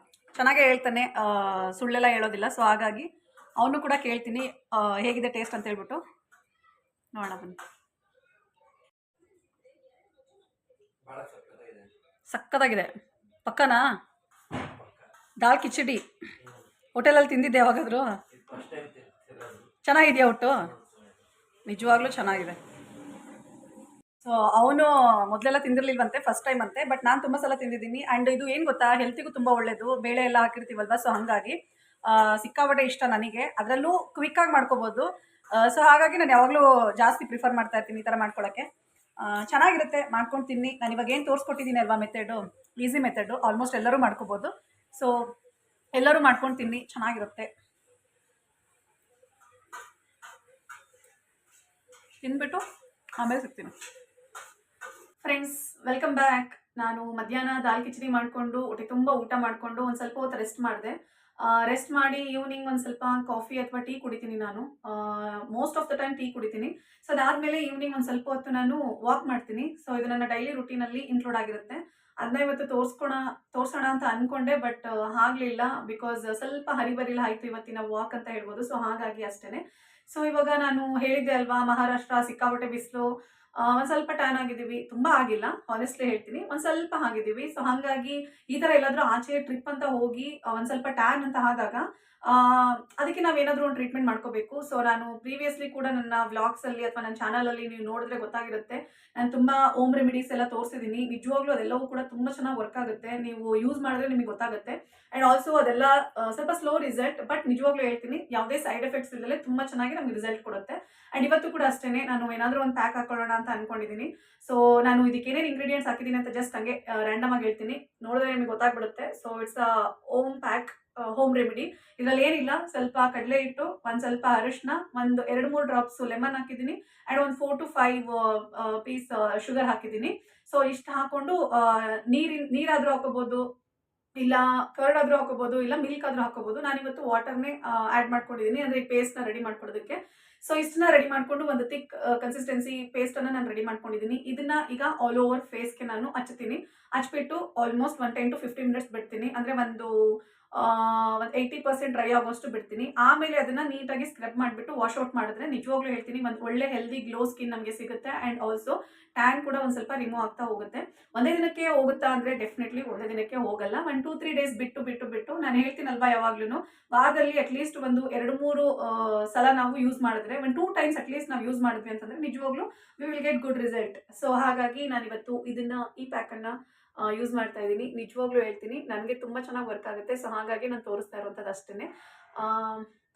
ಚೆನ್ನಾಗೇ ಹೇಳ್ತಾನೆ, ಸುಳ್ಳೆಲ್ಲ ಹೇಳೋದಿಲ್ಲ. ಸೊ ಹಾಗಾಗಿ ಅವನು ಕೂಡ ಕೇಳ್ತೀನಿ ಹೇಗಿದೆ ಟೇಸ್ಟ್ ಅಂತ ಹೇಳ್ಬಿಟ್ಟು. ನೋಡೋಣ ಬನ್ನಿ. ಸಕ್ಕತ್ತಾಗಿದೆ. ಪಕ್ಕನಾ? ದಾಲ್ ಕಿಚಡಿ ಹೋಟೆಲಲ್ಲಿ ತಿಂದಿದ್ದೆ ಯಾವಾಗಾದರೂ? ಚೆನ್ನಾಗಿದೆಯಾ ಒಟ್ಟು? ನಿಜವಾಗ್ಲೂ ಚೆನ್ನಾಗಿದೆ. ಸೊ ಅವನು ಮೊದಲೆಲ್ಲ ತಿಂದಿರಲಿಲ್ವಂತೆ, ಫಸ್ಟ್ ಟೈಮ್ ಅಂತೆ. ಬಟ್ ನಾನು ತುಂಬ ಸಲ ತಿಂದಿದ್ದೀನಿ. ಆ್ಯಂಡ್ ಇದು ಏನು ಗೊತ್ತಾ, ಹೆಲ್ತಿಗೂ ತುಂಬ ಒಳ್ಳೆಯದು. ಬೇಳೆ ಎಲ್ಲ ಹಾಕಿರ್ತೀವಲ್ವ, ಸೊ ಹಾಗಾಗಿ ಸಿಕ್ಕಾಪಟ್ಟೆ ಇಷ್ಟ ನನಗೆ. ಅದರಲ್ಲೂ ಕ್ವಿಕ್ಕಾಗಿ ಮಾಡ್ಕೋಬೋದು. ಸೊ ಹಾಗಾಗಿ ನಾನು ಯಾವಾಗಲೂ ಜಾಸ್ತಿ ಪ್ರಿಫರ್ ಮಾಡ್ತಾ ಇರ್ತೀನಿ ಈ ಥರ ಮಾಡ್ಕೊಳ್ಳೋಕ್ಕೆ. ಚೆನ್ನಾಗಿರುತ್ತೆ, ಮಾಡ್ಕೊಂಡು ತಿನ್ನಿ. ನಾನು ಇವಾಗ ಏನು ತೋರಿಸ್ಕೊಟ್ಟಿದ್ದೀನಿ ಅಲ್ವಾ ಮೆಥಡು, ಈಸಿ ಮೆಥಡು, ಆಲ್ಮೋಸ್ಟ್ ಎಲ್ಲರೂ ಮಾಡ್ಕೋಬೋದು. ಸೊ ಎಲ್ಲರೂ ಮಾಡ್ಕೊಂಡು ತಿನ್ನಿ, ಚೆನ್ನಾಗಿರುತ್ತೆ. ತಿಂದ್ಬಿಟ್ಟು ಆಮೇಲೆ ಸಿಗ್ತೀನಿ. Friends, welcome back. ನಾನು ಮಧ್ಯಾಹ್ನ ದಾಲ್ ಕಿಚಡಿ ಮಾಡಿಕೊಂಡು ಹೊಟ್ಟೆ ತುಂಬ ಊಟ ಮಾಡಿಕೊಂಡು ಒಂದು ಸ್ವಲ್ಪ ಹೊತ್ತು ರೆಸ್ಟ್ ಮಾಡಿದೆ. ರೆಸ್ಟ್ ಮಾಡಿ ಈವ್ನಿಂಗ್ ಒಂದು ಸ್ವಲ್ಪ ಕಾಫಿ ಅಥವಾ ಟೀ ಕುಡಿತೀನಿ. ನಾನು most of the time tea ಕುಡಿತೀನಿ. ಸೊ ಅದಾದಮೇಲೆ ಈವ್ನಿಂಗ್ ಒಂದು ಸ್ವಲ್ಪ ಹೊತ್ತು ನಾನು ವಾಕ್ ಮಾಡ್ತೀನಿ. ಸೊ ಇದು ನನ್ನ ಡೈಲಿ ರುಟೀನಲ್ಲಿ ಇನ್ಕ್ಲೂಡ್ ಆಗಿರುತ್ತೆ. ಅದನ್ನ ಇವತ್ತು ತೋರಿಸೋಣ ಅಂತ ಅಂದ್ಕೊಂಡೆ, ಬಟ್ ಆಗಲಿಲ್ಲ. ಬಿಕಾಸ್ ಸ್ವಲ್ಪ ಹರಿಬರಿಲ್ಲ ಆಯಿತು ಇವತ್ತಿನ ವಾಕ್ ಅಂತ ಹೇಳ್ಬೋದು. ಸೊ ಹಾಗಾಗಿ ಅಷ್ಟೇ. ಸೊ ಇವಾಗ ನಾನು ಹೇಳಿದ್ದೆ ಅಲ್ವಾ, ಮಹಾರಾಷ್ಟ್ರ ಸಿಕ್ಕಾಪಟ್ಟೆ ಬಿಸಿಲು. ಒಂದು ಸ್ವಲ್ಪ ಟ್ಯಾನ್ ಆಗಿದ್ದೀವಿ, ತುಂಬ ಆಗಿಲ್ಲ, ಹಾನೆಸ್ಟ್ಲಿ ಹೇಳ್ತೀನಿ, ಒಂದು ಸ್ವಲ್ಪ ಆಗಿದ್ದೀವಿ. ಸೊ ಹಾಗಾಗಿ ಈ ಥರ ಎಲ್ಲಾದರೂ ಆಚೆ ಟ್ರಿಪ್ ಅಂತ ಹೋಗಿ ಒಂದು ಸ್ವಲ್ಪ ಟ್ಯಾನ್ ಅಂತ ಆದಾಗ ಅದಕ್ಕೆ ನಾವೇನಾದರೂ ಒಂದು ಟ್ರೀಟ್ಮೆಂಟ್ ಮಾಡ್ಕೋಬೇಕು. ಸೊ ನಾನು ಪ್ರೀವಿಯಸ್ಲಿ ಕೂಡ ನನ್ನ ವ್ಲಾಗ್ಸಲ್ಲಿ ಅಥವಾ ನನ್ನ ಚಾನಲಲ್ಲಿ ನೀವು ನೋಡಿದ್ರೆ ಗೊತ್ತಾಗಿರುತ್ತೆ, ನಾನು ತುಂಬ ಹೋಮ್ ರೆಮಿಡೀಸ್ ಎಲ್ಲ ತೋರಿಸಿದ್ದೀನಿ. ನಿಜವಾಗ್ಲೂ ಅದೆಲ್ಲವೂ ಕೂಡ ತುಂಬ ಚೆನ್ನಾಗಿ ವರ್ಕ್ ಆಗುತ್ತೆ. ನೀವು ಯೂಸ್ ಮಾಡಿದ್ರೆ ನಿಮಗೆ ಗೊತ್ತಾಗುತ್ತೆ. ಆ್ಯಂಡ್ ಆಲ್ಸೋ ಅದೆಲ್ಲ ಸ್ವಲ್ಪ ಸ್ಲೋ ರಿಸಲ್ಟ್, ಬಟ್ ನಿಜವಾಗ್ಲೂ ಹೇಳ್ತೀನಿ, ಯಾವುದೇ ಸೈಡ್ ಎಫೆಕ್ಟ್ಸ್ ಇಲ್ಲದೆ ತುಂಬ ಚೆನ್ನಾಗಿ ನಮಗೆ ರಿಸಲ್ಟ್ ಕೊಡುತ್ತೆ. ಆ್ಯಂಡ್ ಇವತ್ತು ಕೂಡ ಅಷ್ಟೇ, ನಾನು ಏನಾದರೂ ಒಂದು ಪ್ಯಾಕ್ ಹಾಕೊಳ್ಳೋಣ ಅಂತ ಅಂದ್ಕೊಂಡಿದ್ದೀನಿ. ಸೊ ನಾನು ಇದಕ್ಕೆ ಏನೇನು ಇಂಗ್ರೀಡಿಯೆಂಟ್ಸ್ ಹಾಕಿದ್ದೀನಿ ಅಂತ ಜಸ್ಟ್ ಹಂಗೆ ರ್ಯಾಂಡಮ್ ಆಗಿ ಹೇಳ್ತೀನಿ, ನೋಡಿದ್ರೆ ನಿಮಗೆ ಗೊತ್ತಾಗ್ಬಿಡುತ್ತೆ. So it's a home pack, home remedy. ಇದರಲ್ಲಿ ಏನಿಲ್ಲ, ಸ್ವಲ್ಪ ಕಡಲೆ ಹಿಟ್ಟು, ಒಂದು ಸ್ವಲ್ಪ ಅರಿಶಿನ, ಒಂದು 2-3 ಡ್ರಾಪ್ಸ್ ಲೆಮನ್ ಹಾಕಿದ್ದೀನಿ, ಆ್ಯಂಡ್ ಒಂದು 4 to 5 ಪೀಸ್ ಶುಗರ್ ಹಾಕಿದ್ದೀನಿ. ಸೊ ಇಷ್ಟು ಹಾಕೊಂಡು ನೀರಾದರೂ ಹಾಕೋಬೋದು, ಇಲ್ಲ ಕರ್ಡ್ ಆದರೂ ಹಾಕೋಬೋದು, ಇಲ್ಲ ಮಿಲ್ಕ್ ಆದರೂ ಹಾಕೋಬೋದು. ನಾನಿವತ್ತು ವಾಟರ್ನೇ ಆ್ಯಡ್ ಮಾಡ್ಕೊಂಡಿದ್ದೀನಿ, ಅಂದರೆ ಈ ಪೇಸ್ಟ್ನ ರೆಡಿ ಮಾಡ್ಕೊಳ್ಳೋದಕ್ಕೆ. ಸೊ ಇಷ್ಟನ್ನ ರೆಡಿ ಮಾಡಿಕೊಂಡು ಒಂದು ಥಿಕ್ ಕನ್ಸಿಸ್ಟೆನ್ಸಿ ಪೇಸ್ಟನ್ನು ನಾನು ರೆಡಿ ಮಾಡ್ಕೊಂಡಿದ್ದೀನಿ. ಇದನ್ನ ಈಗ ಆಲ್ ಓವರ್ ಫೇಸ್ಗೆ ನಾನು ಹಚ್ತೀನಿ. ಹಚ್ಬಿಟ್ಟು ಆಲ್ಮೋಸ್ಟ್ 10 to 15 ಮಿನಿಟ್ಸ್ ಬಿಡ್ತೀನಿ. ಅಂದರೆ ಒಂದು 80% ಡ್ರೈ ಆಗೋಷ್ಟು ಬಿಡ್ತೀನಿ. ಆಮೇಲೆ ಅದನ್ನು ನೀಟಾಗಿ ಸ್ಕ್ರಬ್ ಮಾಡಿಬಿಟ್ಟು ವಾಶ್ ಔಟ್ ಮಾಡಿದ್ರೆ ನಿಜವಾಗ್ಲೂ ಹೇಳ್ತೀನಿ, ಒಂದು ಒಳ್ಳೆ ಹೆಲ್ದಿ ಗ್ಲೋ ಸ್ಕಿನ್ ನಮಗೆ ಸಿಗುತ್ತೆ. ಆ್ಯಂಡ್ ಆಲ್ಸೋ ಟ್ಯಾನ್ ಕೂಡ ಒಂದು ಸ್ವಲ್ಪ ರಿಮೂವ್ ಆಗ್ತಾ ಹೋಗುತ್ತೆ. ಒಂದೇ ದಿನಕ್ಕೆ ಹೋಗುತ್ತಾ ಅಂದರೆ ಡೆಫಿನೆಟ್ಲಿ ಒಂದೇ ದಿನಕ್ಕೆ ಹೋಗಲ್ಲ. 1-2-3 ಡೇಸ್ ಬಿಟ್ಟು ನಾನು ಹೇಳ್ತೀನಲ್ವಾ, ಯಾವಾಗ್ಲೂ ವಾರದಲ್ಲಿ ಅಟ್ಲೀಸ್ಟ್ ಒಂದು 2-3 ಸಲ ನಾವು ಯೂಸ್ ಮಾಡಿದ್ರೆ, 1-2 ಟೈಮ್ಸ್ ಅಟ್ಲೀಸ್ಟ್ ನಾವು ಯೂಸ್ ಮಾಡಿದ್ವಿ ಅಂತಂದರೆ ನಿಜವಾಗ್ಲೂ we will get good result. So ಹಾಗಾಗಿ ನಾನಿವತ್ತು ಈ ಪ್ಯಾಕನ್ನು ಯೂಸ್ ಮಾಡ್ತಾ ಇದ್ದೀನಿ. ನಿಜವಾಗ್ಲೂ ಹೇಳ್ತೀನಿ, ನನಗೆ ತುಂಬ ಚೆನ್ನಾಗಿ ವರ್ಕ್ ಆಗುತ್ತೆ. ಸೊ ಹಾಗಾಗಿ ನಾನು ತೋರಿಸ್ತಾ ಇರೋಂಥದ್ದು ಅಷ್ಟೇ.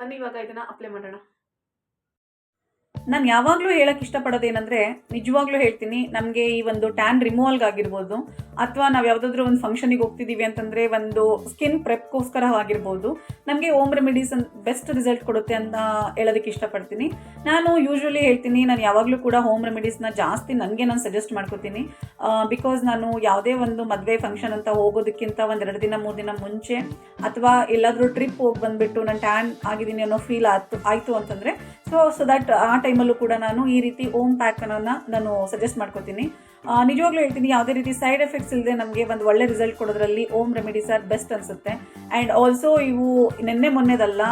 ಬನ್ನಿ ಇವಾಗ ಇದನ್ನು ಅಪ್ಲೈ ಮಾಡೋಣ. ನಾನು ಯಾವಾಗಲೂ ಹೇಳಕ್ಕೆ ಇಷ್ಟಪಡೋದೇನೆಂದರೆ, ನಿಜವಾಗ್ಲೂ ಹೇಳ್ತೀನಿ, ನಮಗೆ ಈ ಒಂದು ಟ್ಯಾನ್ ರಿಮೂವಲ್ಗಾಗಿರ್ಬೋದು, ಅಥವಾ ನಾವು ಯಾವುದಾದ್ರೂ ಒಂದು ಫಂಕ್ಷನಿಗೆ ಹೋಗ್ತಿದ್ದೀವಿ ಅಂತಂದರೆ ಒಂದು ಸ್ಕಿನ್ ಪ್ರೆಪ್ಗೋಸ್ಕರ ಆಗಿರ್ಬೋದು, ನಮಗೆ ಹೋಮ್ ರೆಮಿಡೀಸ್ ಬೆಸ್ಟ್ ರಿಸಲ್ಟ್ ಕೊಡುತ್ತೆ ಅಂತ ಹೇಳೋದಕ್ಕೆ ಇಷ್ಟಪಡ್ತೀನಿ. ನಾನು ಯೂಶ್ವಲಿ ಹೇಳ್ತೀನಿ, ನಾನು ಯಾವಾಗಲೂ ಕೂಡ ಹೋಮ್ ರೆಮಿಡೀಸ್ನ ಜಾಸ್ತಿ ನಾನು ಸಜೆಸ್ಟ್ ಮಾಡ್ಕೋತೀನಿ. ಬಿಕಾಸ್ ನಾನು ಯಾವುದೇ ಒಂದು ಮದುವೆ ಫಂಕ್ಷನ್ ಅಂತ ಹೋಗೋದಕ್ಕಿಂತ 1-2 ದಿನ 3 ದಿನ ಮುಂಚೆ, ಅಥವಾ ಎಲ್ಲಾದರೂ ಟ್ರಿಪ್ ಹೋಗಿ ಬಂದುಬಿಟ್ಟು ನಾನು ಟ್ಯಾನ್ ಆಗಿದ್ದೀನಿ ಅನ್ನೋ ಫೀಲ್ ಆಯಿತು ಅಂತಂದರೆ, ಸೊ ದಟ್ ಆ ಟೈಮಲ್ಲೂ ಕೂಡ ನಾನು ಈ ರೀತಿ ಹೋಮ್ ಪ್ಯಾಕನ್ನು ನಾನು ಸಜೆಸ್ಟ್ ಮಾಡ್ಕೋತೀನಿ. ನಿಜವಾಗ್ಲೂ ಹೇಳ್ತೀನಿ, ಯಾವುದೇ ರೀತಿ ಸೈಡ್ ಎಫೆಕ್ಟ್ಸ್ ಇಲ್ಲದೆ ನಮಗೆ ಒಂದು ಒಳ್ಳೆ ರಿಸಲ್ಟ್ ಕೊಡೋದ್ರಲ್ಲಿ ಹೋಮ್ ರೆಮಿಡೀಸ್ ಆರ್ ಬೆಸ್ಟ್ ಅನಿಸುತ್ತೆ. ಆ್ಯಂಡ್ ಆಲ್ಸೋ ಇವು ಮೊನ್ನೆದಲ್ಲ,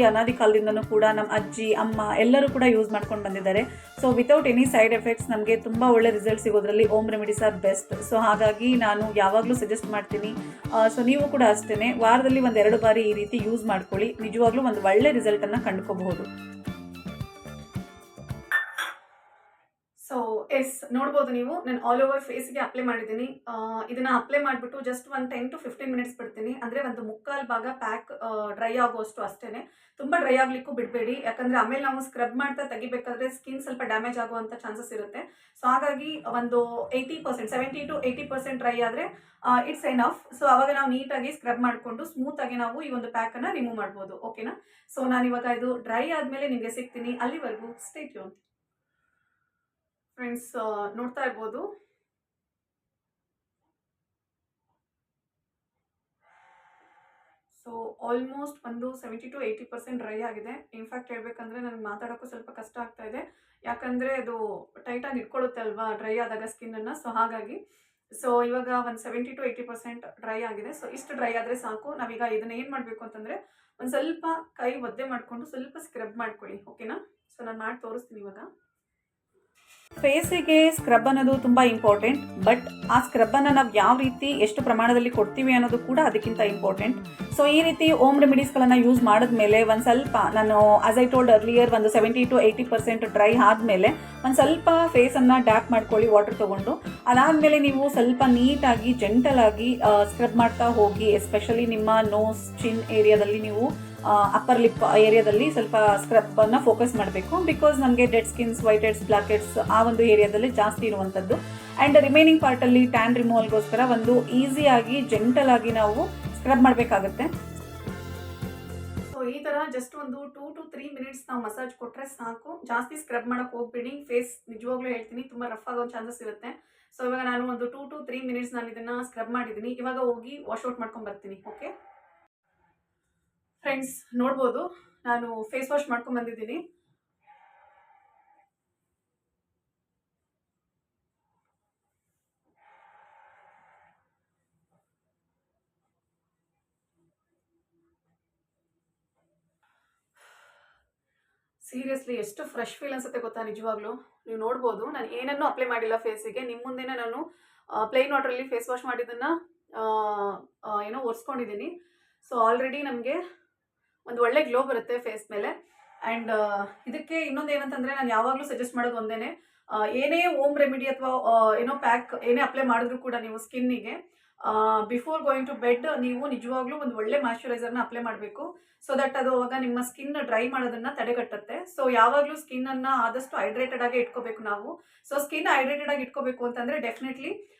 ಅನಾದಿ ಕಾಲದಿಂದನೂ ಕೂಡ ನಮ್ಮ ಅಜ್ಜಿ ಅಮ್ಮ ಎಲ್ಲರೂ ಕೂಡ ಯೂಸ್ ಮಾಡ್ಕೊಂಡು ಬಂದಿದ್ದಾರೆ. So without any side effects ನಮಗೆ ತುಂಬ ಒಳ್ಳೆ ರಿಸಲ್ಟ್ ಸಿಗೋದ್ರಲ್ಲಿ home remedies are best. So ಹಾಗಾಗಿ ನಾನು ಯಾವಾಗಲೂ ಸಜೆಸ್ಟ್ ಮಾಡ್ತೀನಿ. ಸೊ ನೀವು ಕೂಡ ಅಷ್ಟೇ, ವಾರದಲ್ಲಿ 1-2 ಬಾರಿ ಈ ರೀತಿ ಯೂಸ್ ಮಾಡ್ಕೊಳ್ಳಿ. ನಿಜವಾಗ್ಲೂ ಒಂದು ಒಳ್ಳೆ ರಿಸಲ್ಟನ್ನು ಕಂಡುಕೋಬಹುದು. ಸೊ ನೋಡ್ಬೋದು ನೀವು, ನಾನು ಆಲ್ ಓವರ್ ಫೇಸ್ಗೆ ಅಪ್ಲೈ ಮಾಡಿದ್ದೀನಿ. ಇದನ್ನು ಅಪ್ಲೈ ಮಾಡಿಬಿಟ್ಟು ಜಸ್ಟ್ ಒಂದು 10 to 15 ಮಿನಿಟ್ಸ್ ಬಿಡ್ತೀನಿ. ಅಂದರೆ ಒಂದು 3/4 ಭಾಗ ಪ್ಯಾಕ್ ಡ್ರೈ ಆಗೋಷ್ಟು ಅಷ್ಟೇ. ತುಂಬ ಡ್ರೈ ಆಗಲಿಕ್ಕೂ ಬಿಡಬೇಡಿ, ಯಾಕಂದರೆ ಆಮೇಲೆ ನಾವು ಸ್ಕ್ರಬ್ ಮಾಡ್ತಾ ತೆಗಿಬೇಕಾದ್ರೆ ಸ್ಕಿನ್ ಸ್ವಲ್ಪ ಡ್ಯಾಮೇಜ್ ಆಗುವಂಥ ಚಾನ್ಸಸ್ ಇರುತ್ತೆ. ಸೊ ಹಾಗಾಗಿ ಒಂದು 70 to 80% ಡ್ರೈ ಆದರೆ ಇಟ್ಸ್ ಎನಫ್. ಸೊ ಆವಾಗ ನಾವು ನೀಟಾಗಿ ಸ್ಕ್ರಬ್ ಮಾಡಿಕೊಂಡು ಸ್ಮೂತಾಗಿ ನಾವು ಈ ಒಂದು ಪ್ಯಾಕನ್ನು ರಿಮೂವ್ ಮಾಡ್ಬೋದು. ಓಕೆನಾ? ಸೊ ನಾನಿವಾಗ ಇದು ಡ್ರೈ ಆದಮೇಲೆ ನಿಮಗೆ ಸಿಗ್ತೀನಿ. ಅಲ್ಲಿವರೆಗೂ ಸ್ಟೇ ಟ್ಯೂನ್. ಫ್ರೆಂಡ್ಸ್, ನೋಡ್ತಾ ಇರ್ಬೋದು, ಸೊ ಆಲ್ಮೋಸ್ಟ್ ಒಂದು 70 to 80% ಡ್ರೈ ಆಗಿದೆ. ಇನ್ಫ್ಯಾಕ್ಟ್ ಹೇಳ್ಬೇಕಂದ್ರೆ ನನಗೆ ಮಾತಾಡೋಕ್ಕೂ ಸ್ವಲ್ಪ ಕಷ್ಟ ಆಗ್ತಾ ಇದೆ, ಯಾಕಂದರೆ ಅದು ಟೈಟಾಗಿ ಇಟ್ಕೊಳ್ಳುತ್ತೆ ಅಲ್ವಾ ಡ್ರೈ ಆದಾಗ ಸ್ಕಿನ್ನನ್ನು. ಸೊ ಹಾಗಾಗಿ ಇವಾಗ ಒಂದು 70 to 80% ಡ್ರೈ ಆಗಿದೆ. ಸೊ ಇಷ್ಟು ಡ್ರೈ ಆದರೆ ಸಾಕು. ನಾವೀಗ ಇದನ್ನು ಏನು ಮಾಡಬೇಕು ಅಂತಂದರೆ, ಒಂದು ಸ್ವಲ್ಪ ಕೈ ಒದ್ದೆ ಮಾಡಿಕೊಂಡು ಸ್ವಲ್ಪ ಸ್ಕ್ರಬ್ ಮಾಡ್ಕೊಳ್ಳಿ. ಓಕೆನಾ? ಸೊ ನಾನು ಮಾಡಿ ತೋರಿಸ್ತೀನಿ ಇವಾಗ. ಫೇಸಿಗೆ ಸ್ಕ್ರಬ್ ಅನ್ನೋದು ತುಂಬ ಇಂಪಾರ್ಟೆಂಟ್, ಬಟ್ ಆ ಸ್ಕ್ರಬ್ಬನ್ನು ನಾವು ಯಾವ ರೀತಿ ಎಷ್ಟು ಪ್ರಮಾಣದಲ್ಲಿ ಕೊಡ್ತೀವಿ ಅನ್ನೋದು ಕೂಡ ಅದಕ್ಕಿಂತ ಇಂಪಾರ್ಟೆಂಟ್. ಸೊ ಈ ರೀತಿ ಹೋಮ್ ರೆಮಿಡೀಸ್ಗಳನ್ನು ಯೂಸ್ ಮಾಡಿದ್ಮೇಲೆ ಒಂದು ಸ್ವಲ್ಪ ನಾನು ಆಸ್ ಐ ಟೋಲ್ಡ್ ಅರ್ಲಿಯರ್ ಒಂದು 70 to 80% ಡ್ರೈ ಆದಮೇಲೆ ಒಂದು ಸ್ವಲ್ಪ ಫೇಸನ್ನು ಡ್ಯಾಪ್ ಮಾಡ್ಕೊಳ್ಳಿ ವಾಟರ್ ತೊಗೊಂಡು. ಅದಾದಮೇಲೆ ನೀವು ಸ್ವಲ್ಪ ನೀಟಾಗಿ ಜೆಂಟಲಾಗಿ ಸ್ಕ್ರಬ್ ಮಾಡ್ತಾ ಹೋಗಿ. ಎಸ್ಪೆಷಲಿ ನಿಮ್ಮ ನೋಸ್, ಚಿನ್ ಏರಿಯಾದಲ್ಲಿ ನೀವು ಅಪ್ಪರ್ ಲಿಪ್ ಏರಿಯಾದಲ್ಲಿ ಸ್ವಲ್ಪ ಸ್ಕ್ರಬ್ಬನ್ನು ಫೋಕಸ್ ಮಾಡಬೇಕು. ಬಿಕಾಸ್ ನಮಗೆ dead skins, white heads, black heads ಆ ಒಂದು ಏರಿಯಾದಲ್ಲಿ ಜಾಸ್ತಿ ಇರುವಂಥದ್ದು. ಆ್ಯಂಡ್ ರಿಮೈನಿಂಗ್ ಪಾರ್ಟಲ್ಲಿ ಟ್ಯಾನ್ ರಿಮೂವಲ್ಗೋಸ್ಕರ ಒಂದು ಈಸಿಯಾಗಿ ಜೆಂಟಲಾಗಿ ನಾವು ಸ್ಕ್ರಬ್ ಮಾಡಬೇಕಾಗುತ್ತೆ. ಸೊ ಈ ಥರ ಜಸ್ಟ್ ಒಂದು 2 to 3 minutes ನಾವು ಮಸಾಜ್ ಕೊಟ್ಟರೆ ಸಾಕು. ಜಾಸ್ತಿ ಸ್ಕ್ರಬ್ ಮಾಡೋಕ್ಕೆ ಹೋಗ್ಬೇಡಿ. ಫೇಸ್ ನಿಜವಾಗ್ಲೂ ಹೇಳ್ತೀನಿ ತುಂಬ ರಫ್ ಆಗೋ ಚಾನ್ಸಸ್ ಇರುತ್ತೆ. ಸೊ ಇವಾಗ ನಾನು ಒಂದು 2 to 3 minutes ನಾನು ಇದನ್ನು ಸ್ಕ್ರಬ್ ಮಾಡಿದ್ದೀನಿ. ಇವಾಗ ಹೋಗಿ ವಾಶ್ಔಟ್ ಮಾಡ್ಕೊಂಡು ಬರ್ತೀನಿ. ಓಕೆ ಫ್ರೆಂಡ್ಸ್, ನೋಡ್ಬೋದು ನಾನು ಫೇಸ್ ವಾಶ್ ಮಾಡ್ಕೊಂಡು ಬಂದಿದ್ದೀನಿ. ಸೀರಿಯಸ್ಲಿ ಎಷ್ಟು ಫ್ರೆಶ್ ಫೀಲ್ ಅನ್ಸುತ್ತೆ ಗೊತ್ತಾ ನಿಜವಾಗ್ಲೂ. ನೀವು ನೋಡ್ಬೋದು ನಾನು ಏನನ್ನೂ ಅಪ್ಲೈ ಮಾಡಿಲ್ಲ ಫೇಸಿಗೆ. ನಿಮ್ಮ ಮುಂದೆನೇ ನಾನು ಪ್ಲೇನ್ ವಾಟ್ರಲ್ಲಿ ಫೇಸ್ ವಾಶ್ ಮಾಡಿದ್ದನ್ನು ಏನೋ ಒರೆಸ್ಕೊಂಡಿದ್ದೀನಿ. ಸೊ ಆಲ್ರೆಡಿ ನಮಗೆ ಒಂದು ಒಳ್ಳೆ ಗ್ಲೋ ಬರುತ್ತೆ ಫೇಸ್ ಮೇಲೆ. ಆ್ಯಂಡ್ ಇದಕ್ಕೆ ಇನ್ನೊಂದು ಏನಂತಂದರೆ ನಾನು ಯಾವಾಗಲೂ ಸಜೆಸ್ಟ್ ಮಾಡೋದು ಒಂದೇ, ಏನೇ ಹೋಮ್ ರೆಮಿಡಿ ಅಥವಾ ಏನೋ ಪ್ಯಾಕ್ ಏನೇ ಅಪ್ಲೈ ಮಾಡಿದ್ರು ಕೂಡ ನೀವು ಸ್ಕಿನ್ನಿಗೆ ಬಿಫೋರ್ ಗೋಯಿಂಗ್ ಟು ಬೆಡ್ ನೀವು ನಿಜವಾಗ್ಲೂ ಒಂದು ಒಳ್ಳೆ ಮಾಯ್ಶ್ಚರೈಸರ್ನ ಅಪ್ಲೈ ಮಾಡಬೇಕು. ಸೊ ದಟ್ ಅದು ಅವಾಗ ನಿಮ್ಮ ಸ್ಕಿನ್ ಡ್ರೈ ಮಾಡೋದನ್ನ ತಡೆಗಟ್ಟುತ್ತೆ. ಸೊ ಯಾವಾಗಲೂ ಸ್ಕಿನ್ನನ್ನು ಆದಷ್ಟು ಹೈಡ್ರೇಟೆಡ್ ಆಗಿ ಇಟ್ಕೋಬೇಕು ನಾವು. ಸೊ ಸ್ಕಿನ್ ಹೈಡ್ರೇಟೆಡ್ ಆಗಿ ಇಟ್ಕೋಬೇಕು ಅಂತಂದರೆ definitely